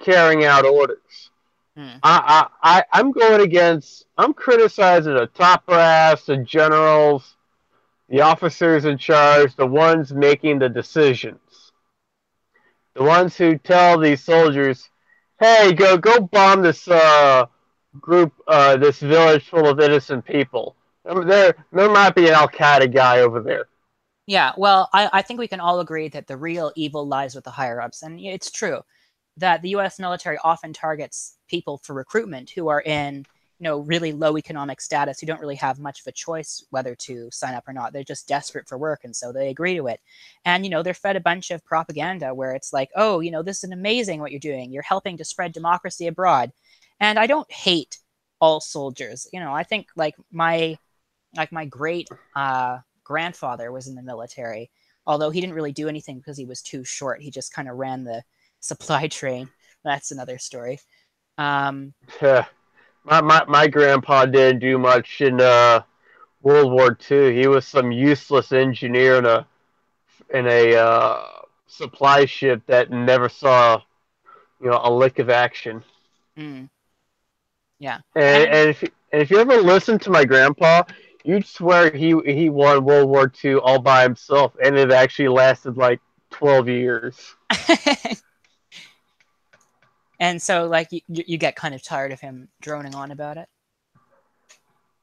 carrying out orders. hmm, I'm going against. I'm criticizing the top brass, the generals, the officers in charge, the ones making the decisions, the ones who tell these soldiers, "Hey, go bomb this group, this village full of innocent people." There might be an Al Qaeda guy over there. yeah, well, I think we can all agree that the real evil lies with the higher ups. And it's true that the US military often targets people for recruitment who are in, really low economic status, who don't really have much of a choice whether to sign up or not. They're just desperate for work, and so they agree to it. And, they're fed a bunch of propaganda where it's like, oh, this is amazing what you're doing. You're helping to spread democracy abroad. And I don't hate all soldiers. I think like my great grandfather was in the military, although he didn't really do anything because he was too short. He just kind of ran the supply train. That's another story. Um, My grandpa didn't do much in World War II. He was some useless engineer in a supply ship that never saw a lick of action. mm, yeah, And, and and if you ever listen to my grandpa, you'd swear he won World War II all by himself, and it actually lasted like 12 years. and so like you get kind of tired of him droning on about it.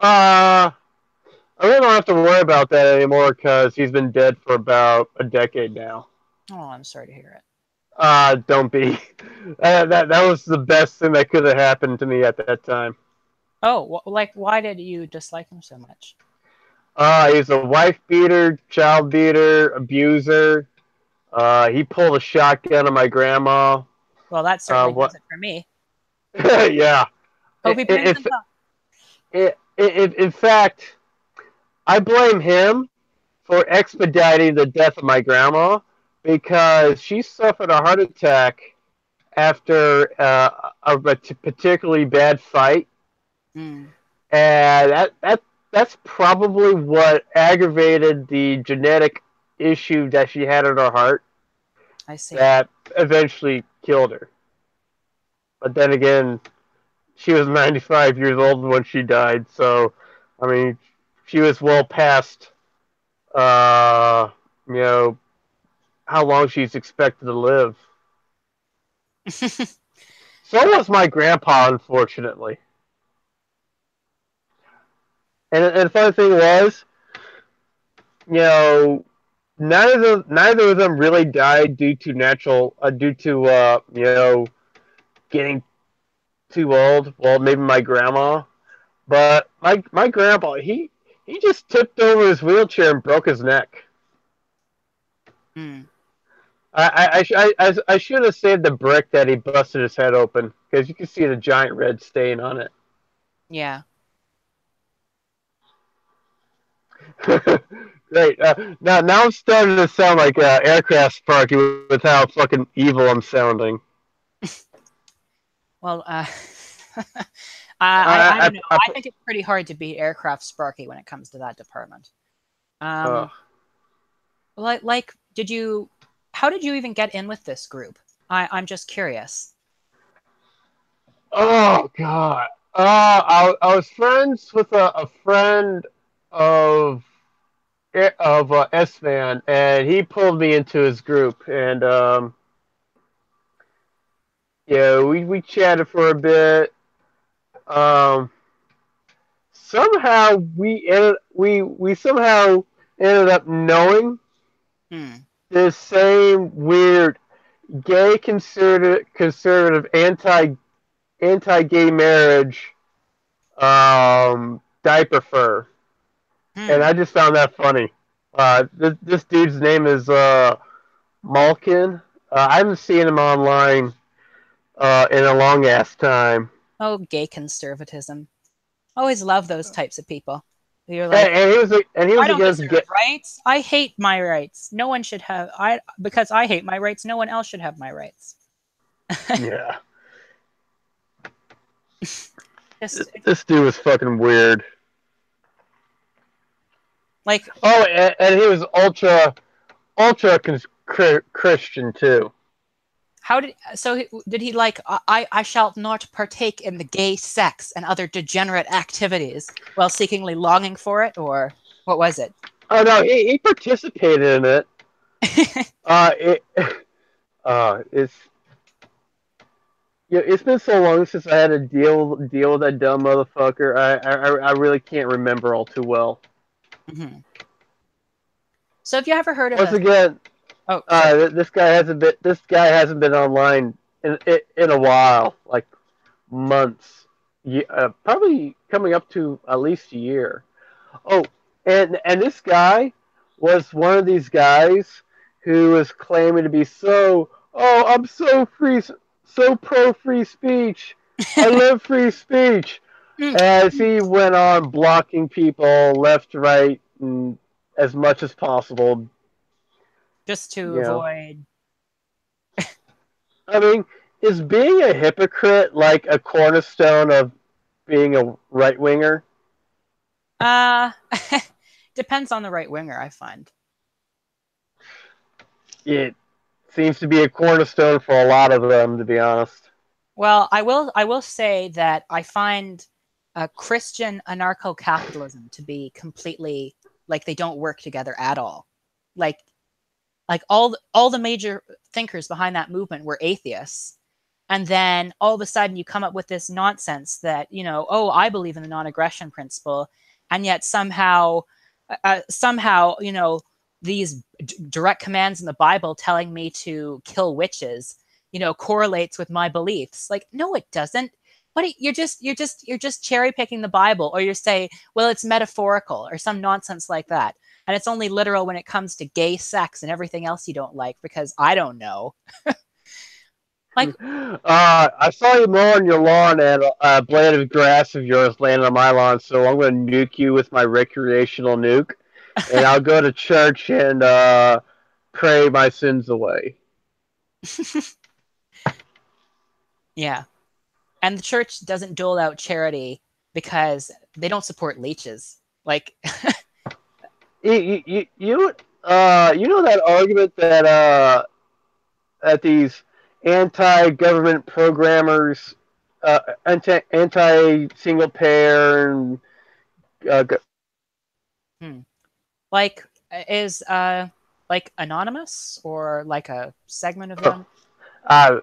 I really don't have to worry about that anymore because he's been dead for about a decade now. Oh, I'm sorry to hear it. Don't be. That was the best thing that could have happened to me at that time. Oh, like why did you dislike him so much? He's a wife beater, child beater, abuser. He pulled a shotgun on my grandma. Well, that certainly What? does it for me. Yeah. Hope he brings them up. In fact, I blame him for expediting the death of my grandma because she suffered a heart attack after a particularly bad fight, Mm, and that's probably what aggravated the genetic issue that she had in her heart I see. that eventually killed her. But then again, she was 95 years old when she died, so I mean, she was well past uh, you know how long she's expected to live. So Like, was my grandpa, unfortunately. And the funny thing was, you know, neither of them really died due to getting too old. Well, maybe my grandma, but my grandpa he just tipped over his wheelchair and broke his neck. mm, I should have saved the brick that he busted his head open because you can see the giant red stain on it. yeah. Great. Now I'm starting to sound like aircraft Sparky with how fucking evil I'm sounding. Well, I I, don't know. I, I think it's pretty hard to beat Aircraft Sparky when it comes to that department. I, Um, like, how did you even get in with this group? I'm just curious. oh God. I was friends with a friend of S-Man, and he pulled me into his group, and yeah, we chatted for a bit. Um, somehow we somehow ended up knowing Hmm. this same weird gay conservative anti-gay marriage diaper fur, and Hmm. I just found that funny. This dude's name is Malkin. I haven't seen him online in a long ass time. Oh, gay conservatism. Always love those types of people. You're like, And he I was don't against deserve rights. I hate my rights. No one should have I because I hate my rights, no one else should have my rights. yeah. Just This dude was fucking weird. like Oh, and he was ultra Christian too. how did so did he like I shall not partake in the gay sex and other degenerate activities while secretly longing for it, or what was it? Oh no, he participated in it. It it's yeah, it's been so long since I had to deal with that dumb motherfucker. I really can't remember all too well. Mhm. So have you ever heard of Once a again, oh sorry. this guy hasn't been online in a while, like months. Probably coming up to at least a year. Oh, and this guy was one of these guys who was claiming to be I'm so so pro free speech. I love free speech. Mm, As he went on blocking people left, right, and as much as possible, just to you know. avoid I mean, is being a hypocrite like a cornerstone of being a right winger? uh depends on the right winger, I find. It seems to be a cornerstone for a lot of them, to be honest. Well, I will say that I find Christian anarcho-capitalism to be completely like they don't work together at all. Like all the major thinkers behind that movement were atheists, and then all of a sudden you come up with this nonsense that oh, I believe in the non-aggression principle, and yet somehow these direct commands in the Bible telling me to kill witches correlates with my beliefs. Like, no, it doesn't. You're just cherry picking the Bible, or you say, well, it's metaphorical or some nonsense like that, and it's only literal when it comes to gay sex and everything else you don't like, because I don't know. Like, I saw you mowing your lawn and a blade of grass of yours landed on my lawn, so I'm going to nuke you with my recreational nuke, and I'll go to church and pray my sins away. yeah. And the church doesn't dole out charity because they don't support leeches. Like, You know that argument that these anti-government programmers, anti single payer and uh, hmm. like is like anonymous or like a segment of them?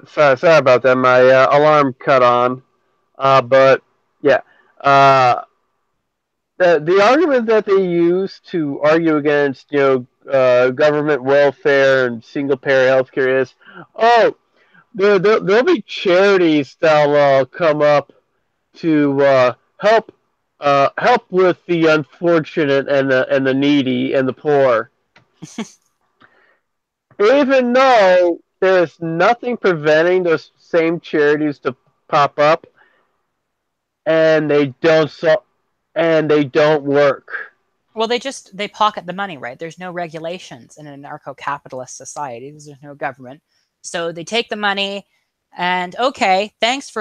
sorry about that. My alarm cut on. But yeah, uh, the argument that they use to argue against government welfare and single payer healthcare is, oh, there'll be charities that'll come up to help with the unfortunate and the needy and the poor, even though there's nothing preventing those same charities to pop up, and they don't work. Well, they pocket the money, right? There's no regulations in an anarcho-capitalist society. There's no government, so they take the money, and okay, thanks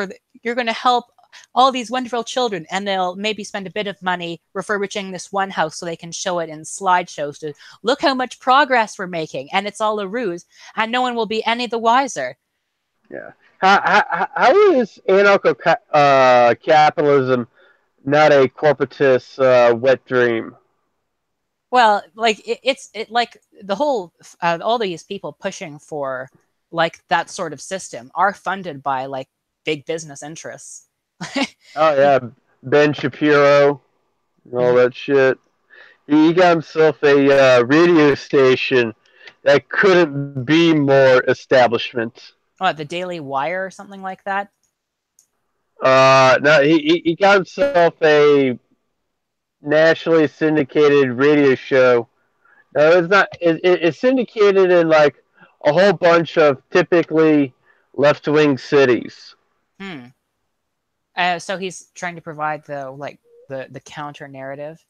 you're going to help all these wonderful children, and they'll maybe spend a bit of money refurbishing this one house so they can show it in slideshows to look how much progress we're making, and it's all a ruse, and no one will be any the wiser. Yeah. How is anarcho capitalism not a corporatist wet dream? Well, like it like the whole all these people pushing for like that sort of system are funded by like big business interests. Oh yeah, Ben Shapiro and all Mhm. that shit. He got himself a radio station that couldn't be more establishment. What, the Daily Wire or something like that? No, he got himself a nationally syndicated radio show. No, it's not. It's syndicated in like a whole bunch of typically left-wing cities. Hmm. So he's trying to provide the counter narrative.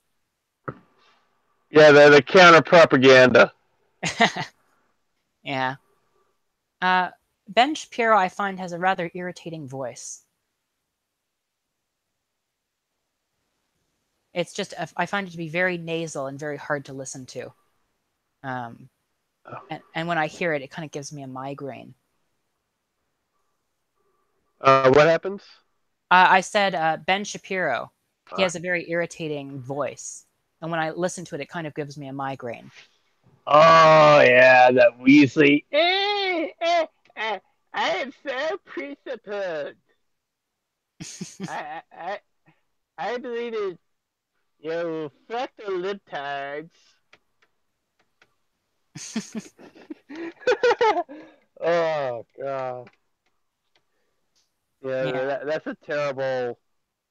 Yeah, the counter propaganda. Yeah. Uh, Ben Shapiro, I find, has a rather irritating voice. It's just I find it to be very nasal and very hard to listen to. Um, and when I hear it, it kind of gives me a migraine. What happens? I said Ben Shapiro. He Uh, has a very irritating voice, and when I listen to it, it kind of gives me a migraine. oh yeah, that Weasley. I am so presupposed. I, I, I believe it. You know, fuck the libtards. Oh god. Yeah, Yeah, that's a terrible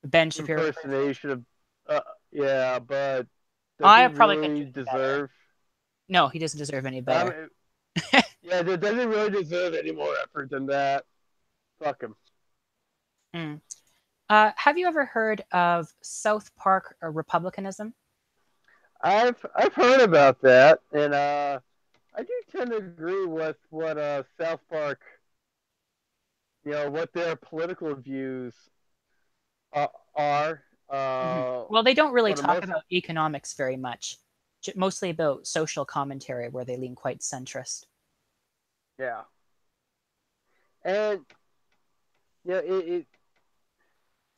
Ben Shapiro. impersonation of. Uh, yeah, but does he I probably could do really it better. deserve? No, he doesn't deserve any I better. mean, yeah, does he really deserve any more effort than that? Fuck him. Mm. Have you ever heard of South Park Republicanism? I've heard about that, and I do tend to agree with what South Park, what their political views are. Well, they don't really For the talk most, about economics very much, mostly about social commentary, where they lean quite centrist. yeah, and it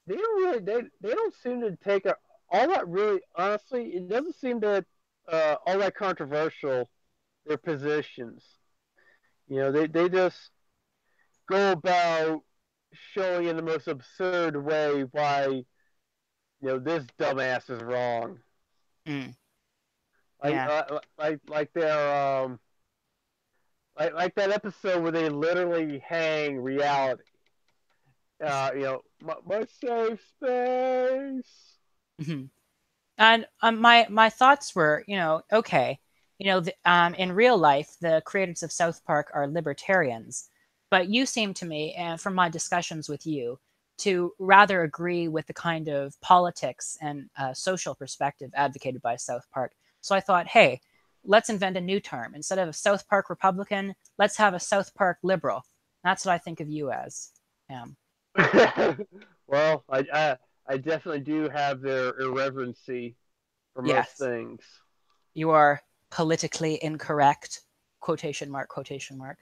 they don't really they don't seem to take all that really honestly. It doesn't seem that all that controversial their positions. They just go about showing in the most absurd way why this dumbass is wrong. Mm, Like yeah. like their like that episode where they literally hang reality. My safe space. Hmm. And my thoughts were, okay, in real life, the creators of South Park are libertarians, but you seem to me, and from my discussions with you, to rather agree with the kind of politics and social perspective advocated by South Park. So I thought, hey, let's invent a new term. Instead of a South Park Republican, let's have a South Park liberal. That's what I think of you as. Well, I definitely do have their irreverency for most Yes, things. you are politically incorrect. Quotation mark, quotation mark.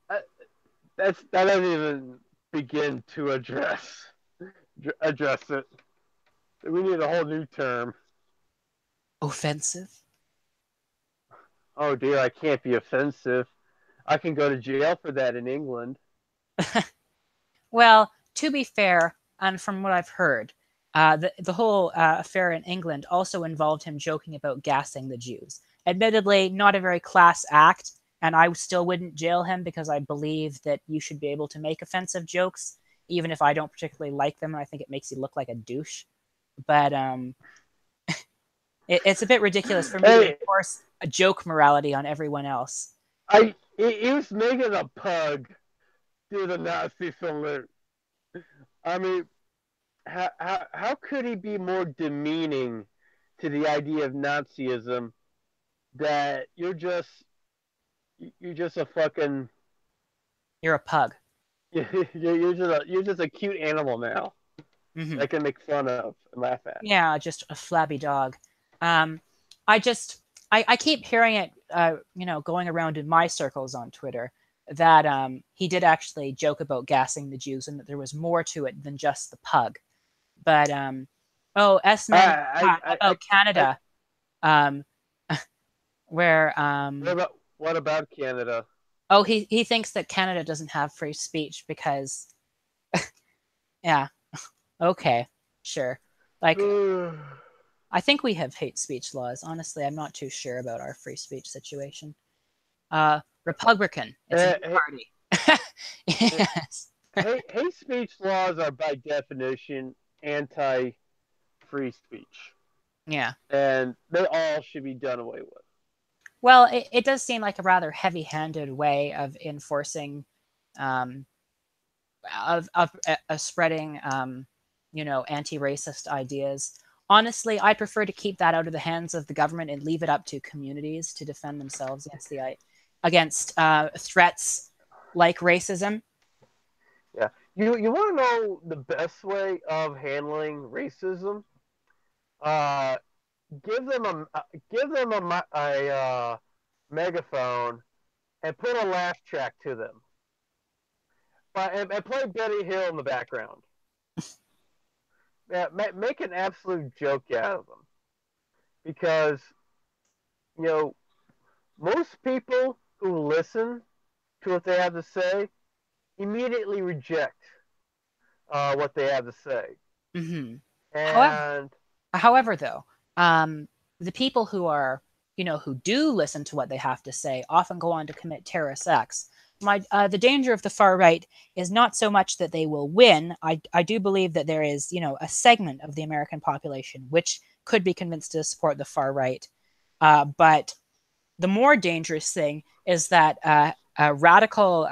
Uh, that doesn't even begin to address it. We need a whole new term. Offensive? Oh dear, I can't be offensive. I can go to jail for that in England. Well, to be fair, and from what I've heard, the whole affair in England also involved him joking about gassing the Jews. Admittedly, not a very class act, and I still wouldn't jail him because I believe that you should be able to make offensive jokes, even if I don't particularly like them, and I think it makes you look like a douche. But it's a bit ridiculous for me to Hey, enforce a joke morality on everyone else. he was making a pug do the Nazi salute. I mean, how could he be more demeaning to the idea of Nazism that you're just a fucking You're a pug. you're just a cute animal now that Hmm. I can make fun of and laugh at. Yeah, just a flabby dog. Um, I just I keep hearing it, going around in my circles on Twitter that he did actually joke about gassing the Jews and that there was more to it than just the pug. But oh, S Men I about Canada, um, where what about Canada? oh, he thinks that Canada doesn't have free speech because yeah, okay, sure, like I think we have hate speech laws. Honestly, I'm not too sure about our free speech situation. Republican. It's a new Hey, party. hey, Yes. hate speech laws are by definition anti-free speech, Yeah. and they all should be done away with. Well, it does seem like a rather heavy-handed way of enforcing, um, of spreading, anti-racist ideas. Honestly, I prefer to keep that out of the hands of the government and leave it up to communities to defend themselves against threats like racism. Yeah, you want to know the best way of handling racism? Uh, give them a megaphone and put a laugh track to them, and play Betty Hill in the background. Yeah, make an absolute joke out of them, because you know most people who listen to what they have to say immediately reject what they have to say, Hmm. However, and However, though, um, the people who do listen to what they have to say often go on to commit terrorist acts. The danger of the far right is not so much that they will win. I do believe that there is, a segment of the American population which could be convinced to support the far right. But the more dangerous thing is that radical,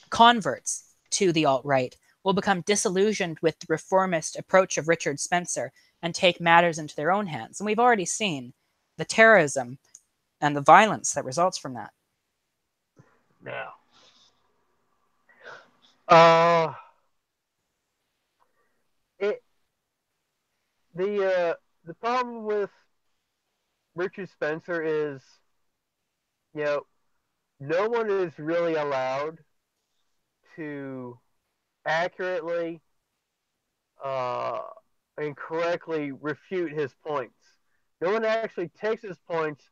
converts to the alt right will become disillusioned with the reformist approach of Richard Spencer and take matters into their own hands. And we've already seen the terrorism and the violence that results from that. now, uh, it the problem with Richard Spencer is, you know, no one is really allowed to accurately uh, and correctly refute his points. No one actually takes his points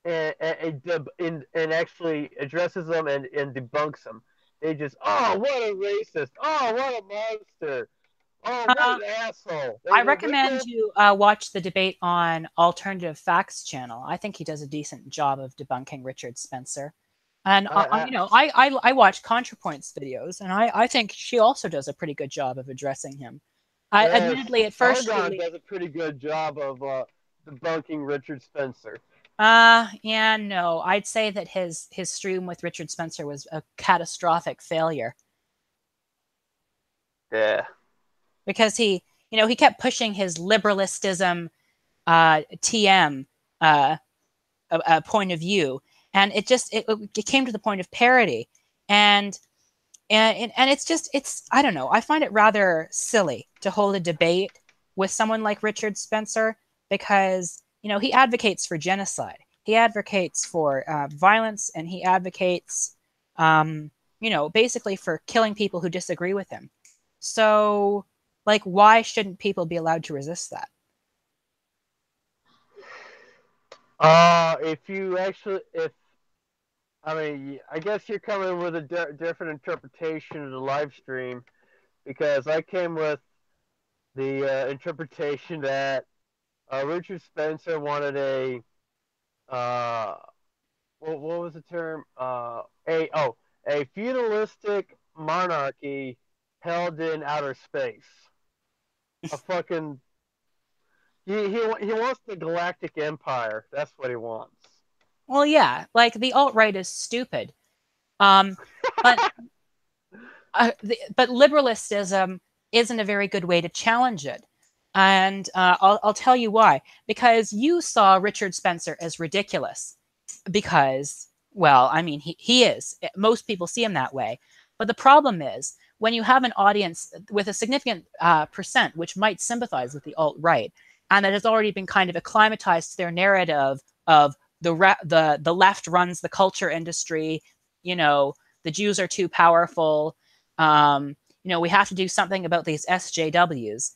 and actually addresses them and debunks them. They just, oh, what a racist! Oh, what a monster! Oh, what Uh, an asshole! I They recommend go, you watch the debate on Alternative Facts channel. I think he does a decent job of debunking Richard Spencer. And I, I watch ContraPoints videos, and I think she also does a pretty good job of addressing him. yes, Admittedly, at first Argon does a pretty good job of debunking Richard Spencer. yeah, no, I'd say that his stream with Richard Spencer was a catastrophic failure Yeah. because he kept pushing his liberalistism, TM, point of view, and it came to the point of parody, and it's I don't know. I find it rather silly to hold a debate with someone like Richard Spencer because he advocates for genocide, he advocates for violence, and he advocates basically for killing people who disagree with him. So, like, why shouldn't people be allowed to resist that? If I mean, I guess you're coming with a different interpretation of the live stream, because I came with the interpretation that Richard Spencer wanted uh, what was the term? A feudalistic monarchy held in outer space. A fucking he wants the galactic empire. That's what he wants. Well, yeah, like the alt right is stupid, um, but but liberalism isn't a very good way to challenge it. And I'll tell you why. Because you saw Richard Spencer as ridiculous. Because, well, I mean, he is. Most people see him that way. But the problem is when you have an audience with a significant percent which might sympathize with the alt right, and that has already been kind of acclimatized to their narrative of the left runs the culture industry, the Jews are too powerful, we have to do something about these SJWs.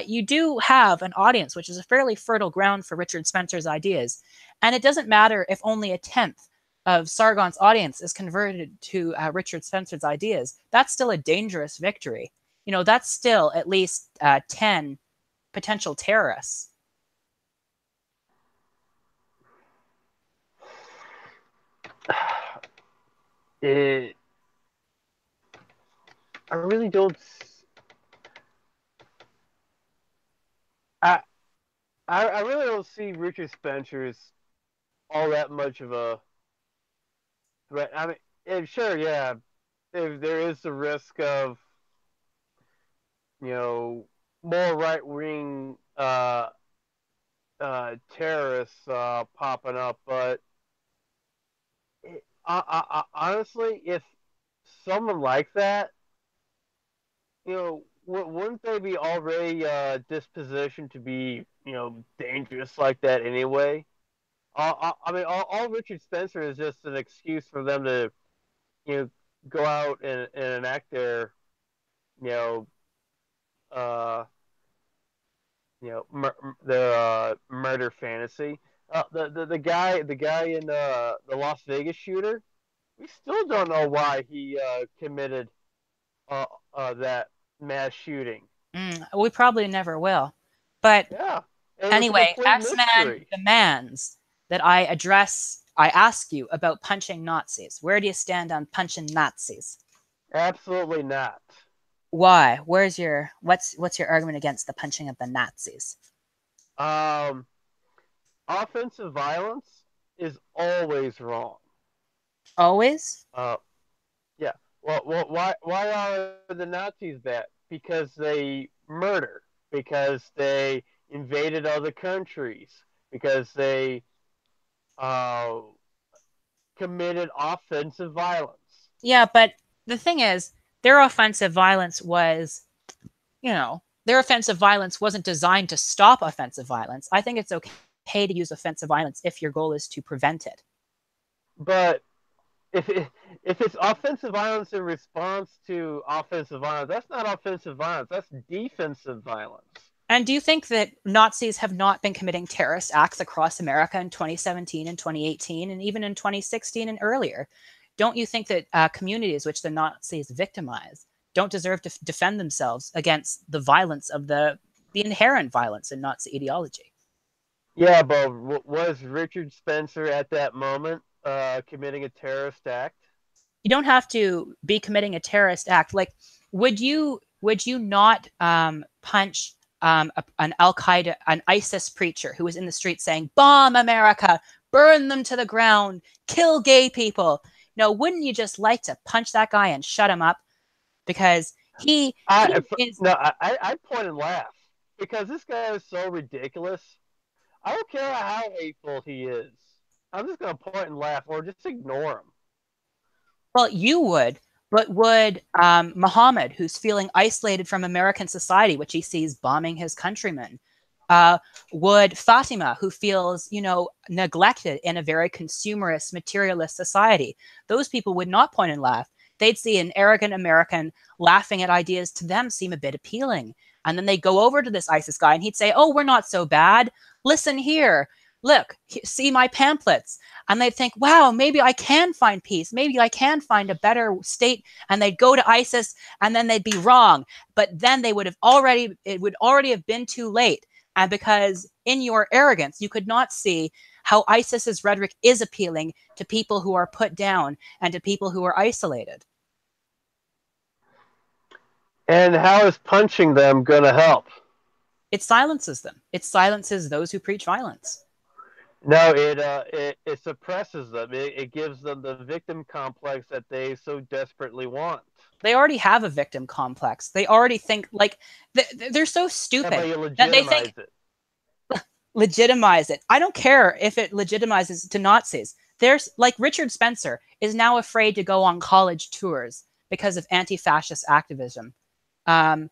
You do have an audience which is a fairly fertile ground for Richard Spencer's ideas. And it doesn't matter if only a tenth of Sargon's audience is converted to Richard Spencer's ideas. That's still a dangerous victory. That's still at least 10 potential terrorists? It, I really don't. I, I really don't see Richard Spencer's all that much of a threat. I mean, sure, yeah, there is the risk of you know more right wing terrorists popping up, but honestly, if someone like that, wouldn't they be already dispositioned to be, dangerous like that anyway? I mean, all Richard Spencer is just an excuse for them to, you know, go out and enact their, you know, uh, their murder fantasy. The guy in the Las Vegas shooter, we still don't know why he committed uh, that mass shooting. We probably never will. But Yeah, it was a anyway, complete X Man mystery. demands that I ask you about punching Nazis. Where do you stand on punching Nazis? Absolutely not. Why? What's your argument against the punching of the Nazis? Um, Offensive violence is always wrong. Always? Uh, yeah. Why are the Nazis bad? Because they murder. Because they invaded other countries. Because they uh, committed offensive violence. Yeah, but the thing is, their offensive violence their offensive violence wasn't designed to stop offensive violence. I think it's okay to use offensive violence if your goal is to prevent it. But if if it's offensive violence in response to offensive violence, that's not offensive violence. That's defensive violence. And do you think that Nazis have not been committing terrorist acts across America in 2017 and 2018 and even in 2016 and earlier? Don't you think that communities which the Nazis victimized don't deserve to defend themselves against the violence of the inherent violence in Nazi ideology? Yeah, but was Richard Spencer at that moment committing a terrorist act? You don't have to be committing a terrorist act. Like, would you not punch an Al Qaeda, an ISIS preacher who was in the street saying, "Bomb America, burn them to the ground, kill gay people"? No, wouldn't you just like to punch that guy and shut him up because he is. No, I point and laugh because this guy is so ridiculous. I don't care how hateful he is. I'm just gonna point and laugh or just ignore him. Well, you would, but would Muhammad, who's feeling isolated from American society, which he sees bombing his countrymen, uh, would Fatima, who feels, neglected in a very consumerist, materialist society, those people would not point and laugh. They'd see an arrogant American laughing at ideas to them seem a bit appealing. And then they go over to this ISIS guy and he'd say, "Oh, we're not so bad. Listen here. Look, see my pamphlets." And they'd think, "Wow, maybe I can find peace. Maybe I can find a better state." And they'd go to ISIS and then they'd be wrong. But then it would already have been too late. And because in your arrogance, you could not see how ISIS's rhetoric is appealing to people who are put down and to people who are isolated. And how is punching them gonna help? It silences them. It silences those who preach violence. No, it suppresses them. It gives them the victim complex that they so desperately want. They already have a victim complex. They already think like they're so Yeah, but stupid you that they think legitimize it. legitimize it. I don't care if it legitimizes to Nazis. There's like Richard Spencer is now afraid to go on college tours because of anti-fascist activism. Um,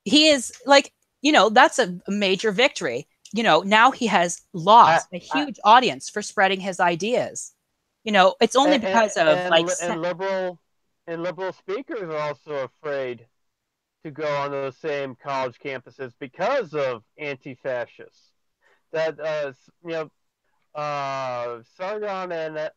he is like, that's a major victory. Now he has I, lost a I, huge audience for spreading his ideas. It's only because of like and liberal speakers are also afraid to go on those same college campuses because of anti-fascists. That Sargon and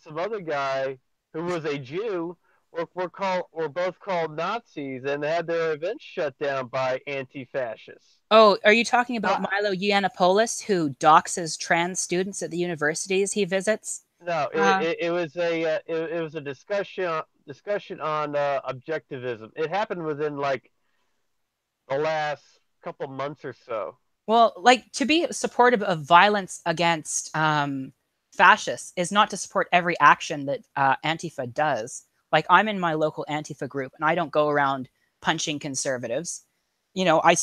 some other guy who was a Jew were both called Nazis and had their events shut down by anti-fascists. Oh, are you talking about Uh, Milo Yiannopoulos, who doxes trans students at the universities he visits? no, Uh, it was it was a discussion on objectivism. It happened within like the last couple months or so. well, like to be supportive of violence against fascists is not to support every action that Antifa does. Like I'm in my local Antifa group, and I don't go around punching conservatives. You know, I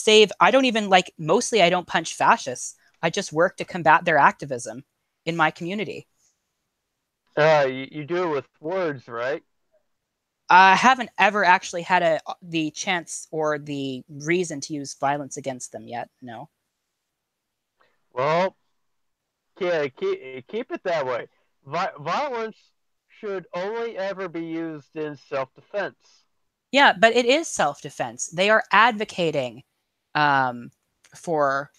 don't even like, mostly I don't punch fascists. I just work to combat their activism in my community. You do it with words, right? I haven't ever actually had the chance or the reason to use violence against them yet. No. Well, yeah, keep it that way. Violence should only ever be used in self-defense. Yeah, but it is self-defense. They are advocating um, for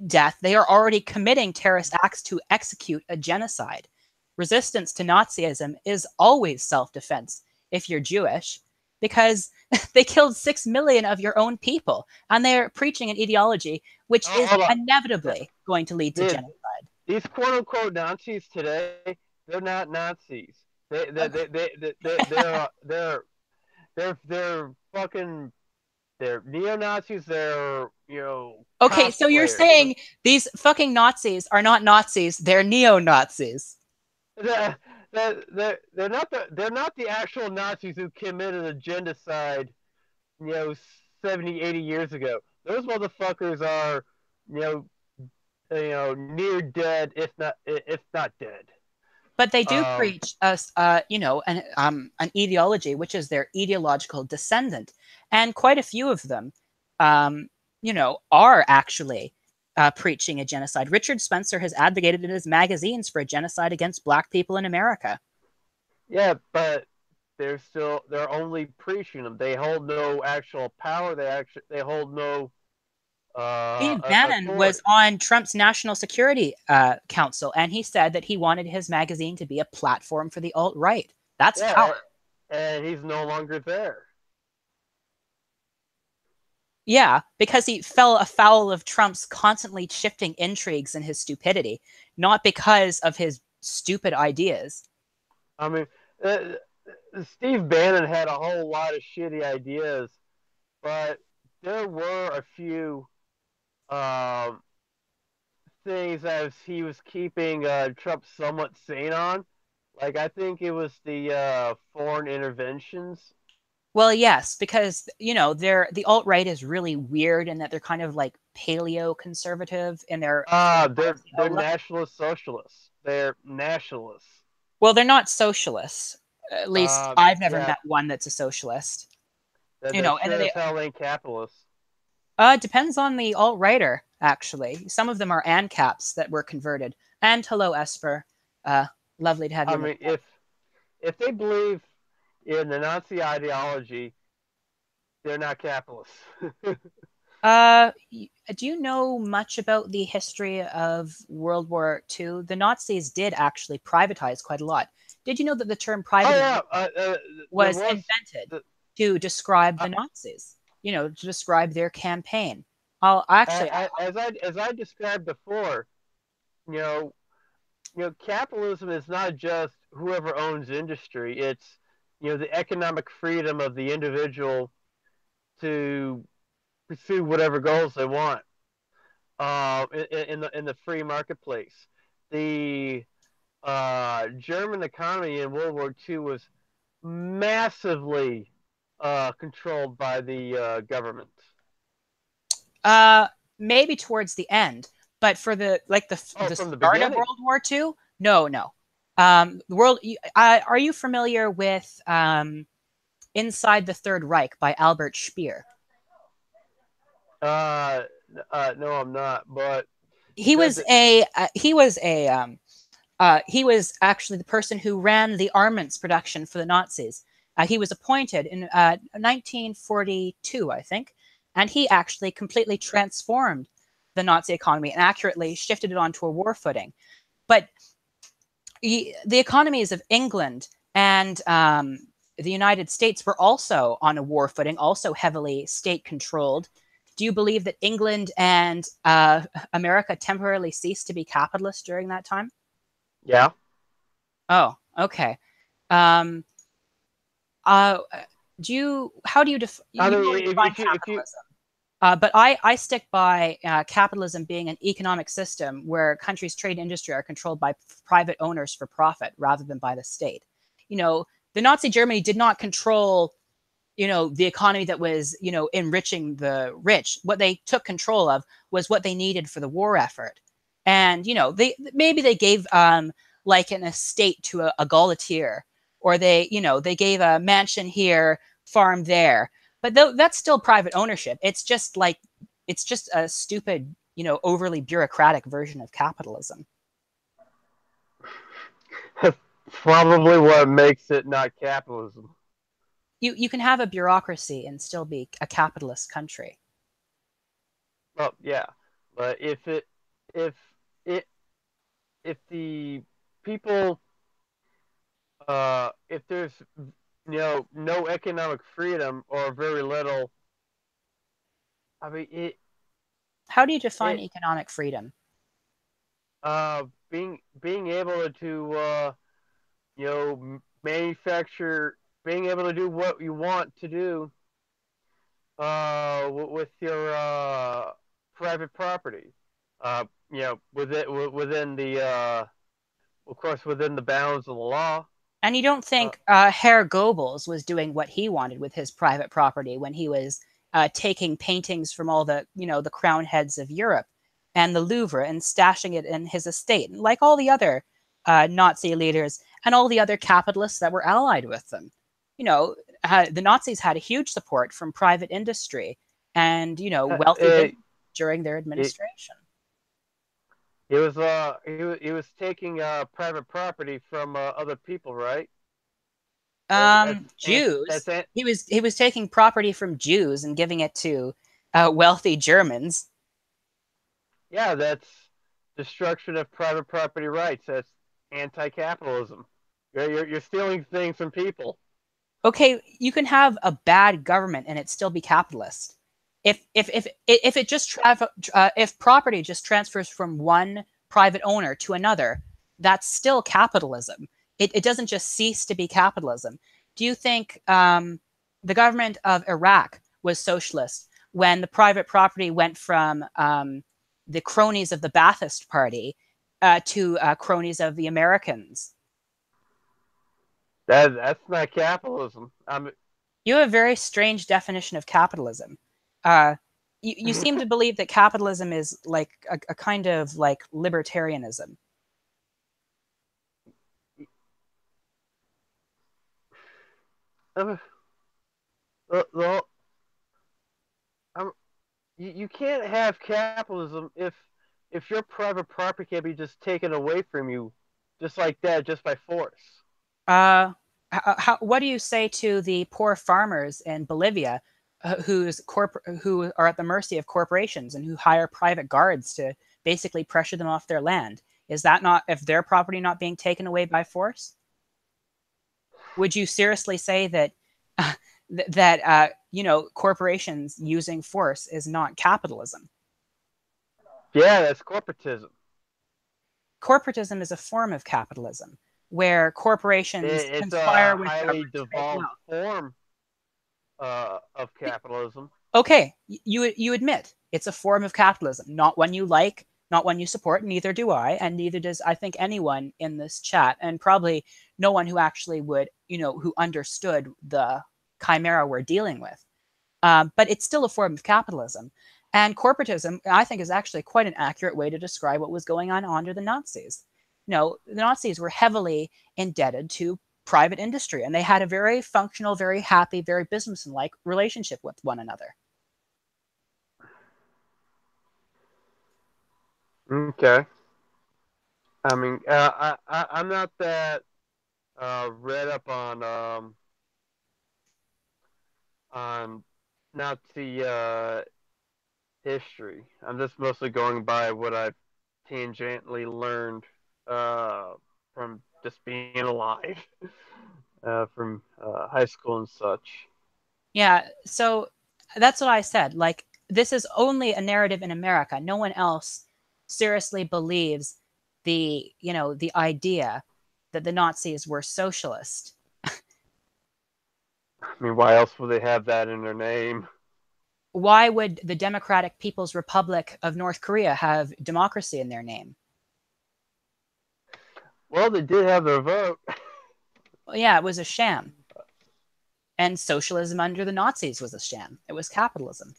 death. They are already committing terrorist acts to execute a genocide. Resistance to Nazism is always self-defense if you're Jewish, because they killed 6 million of your own people, and they're preaching an ideology which Oh, is hold on. inevitably going to lead to The, genocide. these quote unquote Nazis today, they're not Nazis. They're fucking they're neo Nazis. They're Okay, so you're cosplayers. saying these fucking Nazis are not Nazis, they're neo-Nazis. They're not the actual Nazis who committed a genocide, you know, 70, 80 years ago. Those motherfuckers are, you know, near dead, if not dead. But they do Um, preach us, an ideology which is their ideological descendant, and quite a few of them, um, are actually preaching a genocide. Richard Spencer has advocated in his magazines for a genocide against Black people in America. yeah, but they're only preaching them. They hold no actual power. They hold no Steve Bannon was authority. on Trump's National Security Council, and he said that he wanted his magazine to be a platform for the alt right. That's Yeah, power. and he's no longer there. Yeah, because he fell afoul of Trump's constantly shifting intrigues and his stupidity, not because of his stupid ideas. I mean, uh, Steve Bannon had a whole lot of shitty ideas, but there were a few um, things as he was keeping Trump somewhat sane on. Like I think it was the foreign interventions. Well, yes, because the alt right is really weird in that they're kind of like paleo conservative in their foreign policy They're outlook. nationalist socialists. They're nationalists. Well, they're not socialists. At least I've never Yeah, met one that's a socialist. they're And sure they as hell ain't capitalists. depends on the alt righter. Actually, some of them are ANCAPs that were converted. And hello, Esper. Uh, Lovely to have you I on the mean, if they believe in the Nazi ideology, they're not capitalists. Do you know much about the history of World War II? The Nazis did actually privatize quite a lot. Did you know that the term Oh privatization yeah, there was was invented the, to describe uh, the Nazis? To describe their campaign. I'll actually, as I described before, you know, capitalism is not just whoever owns industry. It's the economic freedom of the individual to pursue whatever goals they want in the free marketplace. The German economy in World War II was massively controlled by the government. uh, maybe towards the end, but for Oh, the from the start of beginning. World War II, no, no. The world. Are you familiar with Inside the Third Reich by Albert Speer? Uh, no, I'm not. But He the, was the, a he was actually the person who ran the armaments production for the Nazis. He was appointed in 1942, I think, and he actually completely transformed the Nazi economy and accurately shifted it onto a war footing. But the economies of England and the United States were also on a war footing, also heavily state controlled. Do you believe that England and America temporarily ceased to be capitalist during that time? Yeah. Oh, okay. Um, uh, how do you I you've mean, already defined if you capitalism? But I stick by capitalism being an economic system where countries' trade industry are controlled by private owners for profit rather than by the state. You know, the Nazi Germany did not control, the economy that was, enriching the rich. What they took control of was what they needed for the war effort. And, they gave like an estate to a Gaultier, or they gave a mansion here, farm there. But that's still private ownership. It's just a stupid, overly bureaucratic version of capitalism. probably what makes it not capitalism. You can have a bureaucracy and still be a capitalist country. Well, yeah, but if it if the people if there's no economic freedom or very little, I mean How do you define it economic freedom? being able to manufacture, being able to do what you want to do with your private property, within the of course within the bounds of the law. And you don't uh, think Herr Goebbels was doing what he wanted with his private property when he was taking paintings from all the crown heads of Europe and the Louvre and stashing it in his estate, like all the other Nazi leaders and all the other capitalists that were allied with them. You know, the Nazis had a huge support from private industry and wealthy it, business during their it, administration. he was taking private property from other people, right? That's Jews. He was taking property from Jews and giving it to wealthy Germans. yeah, that's destruction of private property rights. That's anti-capitalism. You're stealing things from people. Okay, you can have a bad government and it still be capitalist. If it just if property just transfers from one private owner to another, that's still capitalism. It doesn't just cease to be capitalism. Do you think the government of Iraq was socialist when the private property went from the cronies of the Ba'athist Party to cronies of the Americans? That's not capitalism. You have a very strange definition of capitalism. Uh, you seem to believe that capitalism is like a kind of like libertarianism. I'm, the, I'm, you can't have capitalism if your private property can be just taken away from you, just like that, just by force. Uh, what do you say to the poor farmers in Bolivia who are at the mercy of corporations and who hire private guards to basically pressure them off their land? Is that not, if their property not being taken away by force? Would you seriously say that corporations using force is not capitalism? Yeah, that's corporatism. Corporatism is a form of capitalism where corporations It's conspire a with highly government to make devolved wealth. form of capitalism. Okay, you admit it's a form of capitalism, not one you like, not one you support. Neither do I, and neither does I think anyone in this chat, and probably no one who actually would who understood the chimera we're dealing with. But it's still a form of capitalism. And corporatism, I think, is actually quite an accurate way to describe what was going on under the Nazis. The Nazis were heavily indebted to private industry, and they had a very functional, very happy, very business-like relationship with one another. Okay. I mean, I'm not that read up on Nazi history. I'm just mostly going by what I've tangentially learned uh, from just being alive. from high school and such. Yeah, so that's what I said. Like, this is only a narrative in America. No one else seriously believes the idea that the Nazis were socialist. I mean, why else would they have that in their name? Why would the Democratic People's Republic of North Korea have democracy in their name? Well, they did have their vote. Well, yeah, it was a sham. And socialism under the Nazis was a sham. It was capitalism.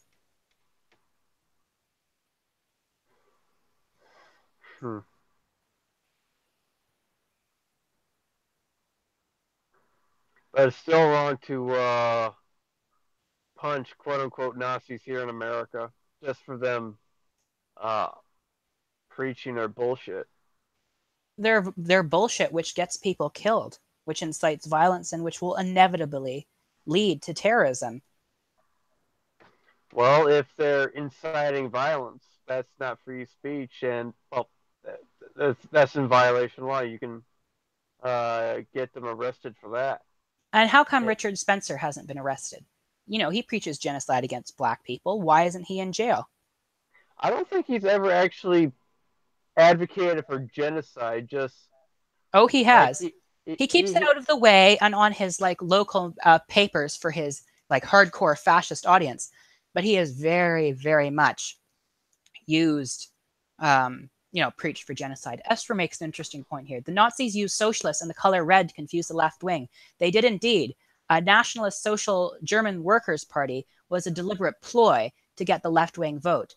Hmm. But it's still wrong to punch quote unquote Nazis here in America just for them uh, preaching their bullshit. They're bullshit, which gets people killed, which incites violence, and which will inevitably lead to terrorism. Well, if they're inciting violence, that's not free speech, and well, that's in violation of law. You can get them arrested for that. And how come Yeah. Richard Spencer hasn't been arrested? He preaches genocide against black people. Why isn't he in jail? I don't think he's ever actually advocated for genocide. Just Oh, he like has. he, He keeps it he out of the way and on his like local papers for his like hardcore fascist audience, but he is very, very much used, preached for genocide. Esper makes an interesting point here. The Nazis used socialists and the color red to confuse the left wing. They did indeed. A nationalist social German Workers' Party was a deliberate ploy to get the left wing vote.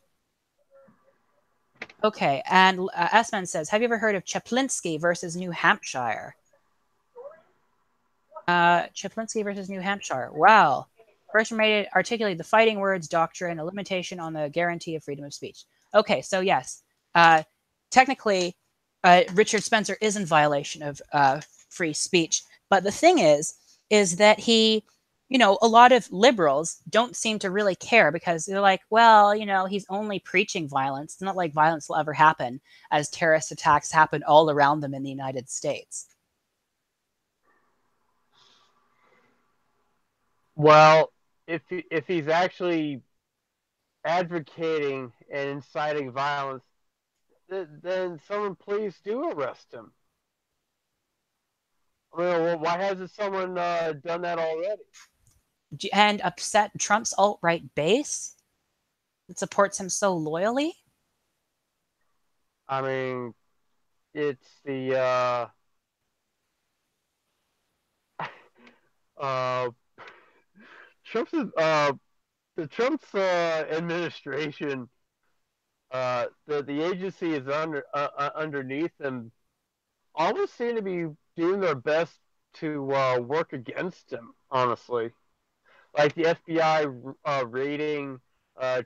Okay, and S-Man says, have you ever heard of Chaplinsky versus New Hampshire? Chaplinsky versus New Hampshire. Wow. First made it articulate the fighting words doctrine, a limitation on the guarantee of freedom of speech. Okay, so yes, technically, Richard Spencer is in violation of free speech. But the thing is that a lot of liberals don't seem to really care because they're like, well, he's only preaching violence. It's not like violence will ever happen as terrorist attacks happen all around them in the United States. well, if he's actually advocating and inciting violence, then someone please do arrest him. I mean, well, why hasn't someone done that already? And upset Trump's alt-right base that supports him so loyally. I mean, it's uh, Trump's the Trump's administration. The agency is underneath them. Almost seem to be doing their best to work against him. Honestly, like the FBI raiding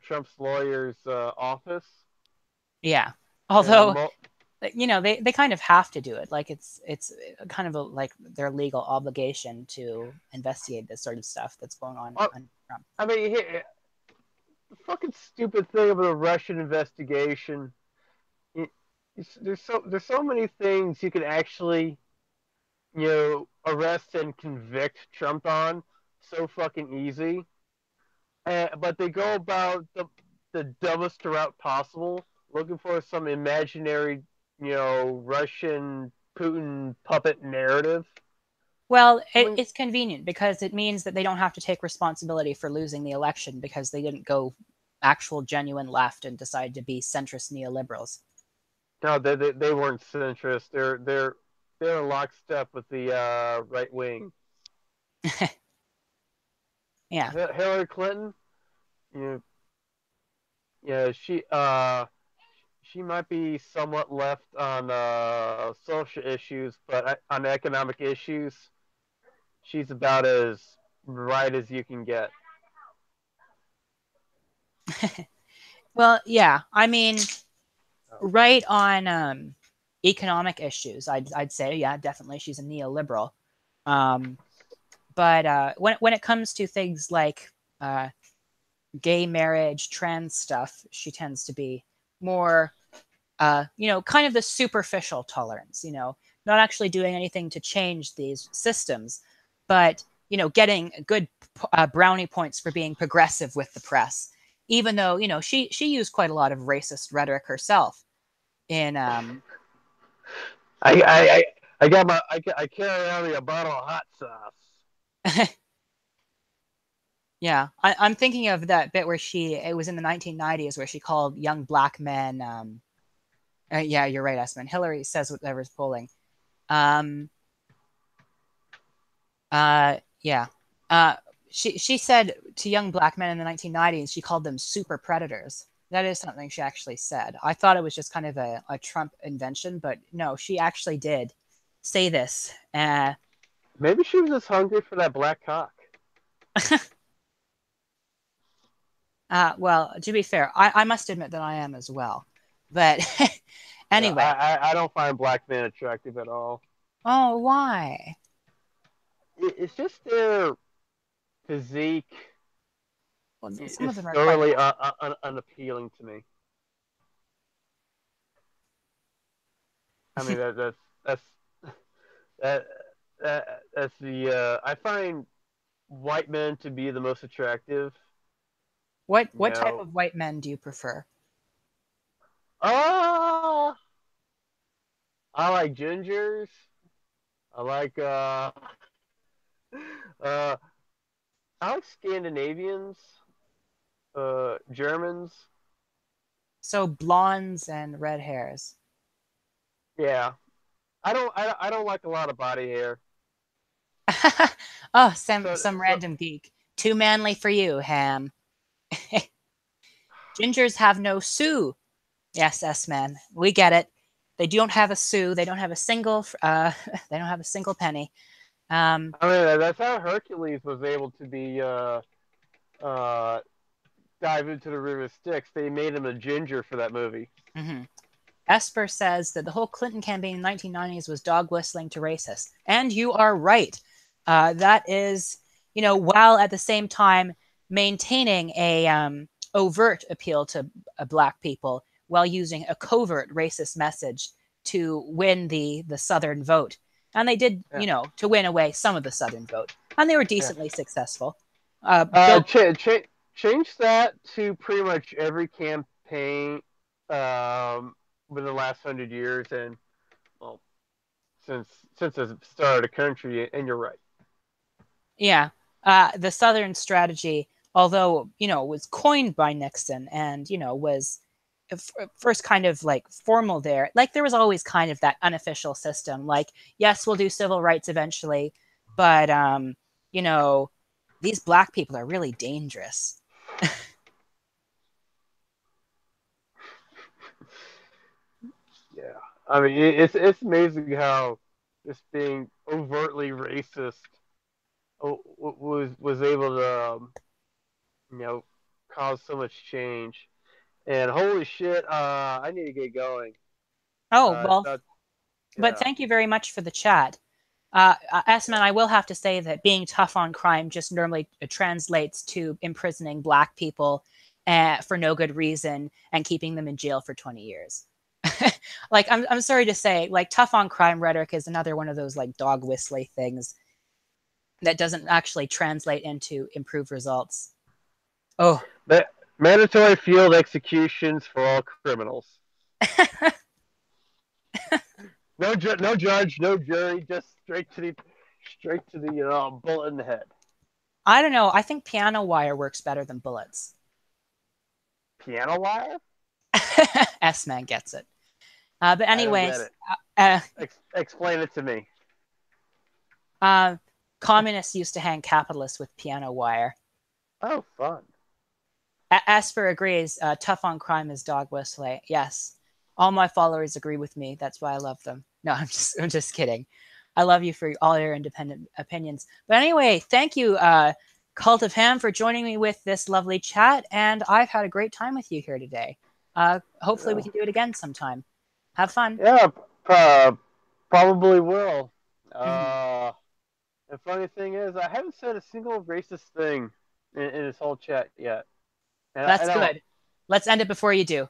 Trump's lawyer's office. Yeah. And Although, they kind of have to do it. Like it's kind of like their legal obligation to investigate this sort of stuff that's going on under Trump. I mean, the fucking stupid thing about the Russian investigation. It, there's so many things you can actually arrest and convict Trump on so fucking easy. But they go about the dumbest route possible, looking for some imaginary, Russian Putin puppet narrative. Well, I mean, it's convenient because it means that they don't have to take responsibility for losing the election because they didn't go actual genuine left and decide to be centrist neoliberals. no, they weren't centrist. They're in lockstep with the right wing. Yeah. Hillary Clinton, you she might be somewhat left on social issues, but on economic issues, she's about as right as you can get. Well, yeah. I mean, right on economic issues, I'd say, yeah, definitely, she's a neoliberal. Um, but when it comes to things like gay marriage, trans stuff, she tends to be more, kind of the superficial tolerance. Not actually doing anything to change these systems. but getting good brownie points for being progressive with the press, even though she used quite a lot of racist rhetoric herself in I I I, I got I carry around me a bottle of hot sauce. yeah, I'm thinking of that bit where it was in the 1990s where she called young black men yeah, you're right, Esmond. Hillary says whatever's polling. um yeah. Uh, she said to young black men in the 1990s, she called them super predators. That is something she actually said. I thought it was just kind of a Trump invention, but no, she actually did say this. Maybe she was just hungry for that black cock. Well, to be fair, I must admit that I am as well. But Yeah, anyway, I don't find black men attractive at all. oh, why? It's just their physique Well, some of is them are quite thoroughly handsome. unappealing to me. I mean that's that, that's the I find white men to be the most attractive. You What type know, of white men do you prefer? oh, I like gingers. I like uh I like Scandinavians, Germans. So blondes and red hairs. Yeah, I don't like a lot of body hair. Oh, So some so random geek. Too manly for you, Ham. Gingers have no sou. Yes, S-Man. We get it. They don't have a sou. They don't have a single. They don't have a single penny. Um, I mean that's how Hercules was able to be uh dive into the river Styx. They made him a ginger for that movie. mhm. Esper says that the whole Clinton campaign in the 1990s was dog whistling to racists, and you are right. That is, while at the same time maintaining a overt appeal to black people while using a covert racist message to win the Southern vote, and they did, Yeah, to win away some of the Southern vote, and they were yeah. decently successful. Uh, Bill, ch- ch- change that to pretty much every campaign um, within the last 100 years, and well, since the start of the country, and you're right. yeah, the Southern strategy, although was coined by Nixon and was first kind of like formal there. Like there was always kind of that unofficial system. Like yes, we'll do civil rights eventually, but you know, these black people are really dangerous. Yeah, I mean it's amazing how just being overtly racist was able to you know cause so much change. And holy shit, I need to get going. Oh well, So but yeah, thank you very much for the chat. Esman, yeah. I will have to say that being tough on crime just normally translates to imprisoning black people for no good reason and keeping them in jail for 20 years. Like, I'm sorry to say, like, tough on crime rhetoric is another one of those, like, dog whistly things that doesn't actually translate into improved results. Oh, Mandatory field executions for all criminals. No judge, no jury, just straight to the bullet in the head. I don't know. I think piano wire works better than bullets. Piano wire? S-Man gets it. But I don't get anyways, it. uh, Explain it to me. uh, communists used to hang capitalists with piano wire. Oh, fun. Asper agrees. Tough on crime is dog whistling. Yes, all my followers agree with me. That's why I love them. No, I'm just kidding. I love you for all your independent opinions. But anyway, thank you, Cult of Ham, for joining me with this lovely chat. And I've had a great time with you here today. Hopefully, we Yeah, can do it again sometime. Have fun. yeah probably will. Hmm. Uh, the funny thing is, I haven't said a single racist thing in this whole chat yet. And That's good. Let's end it before you do.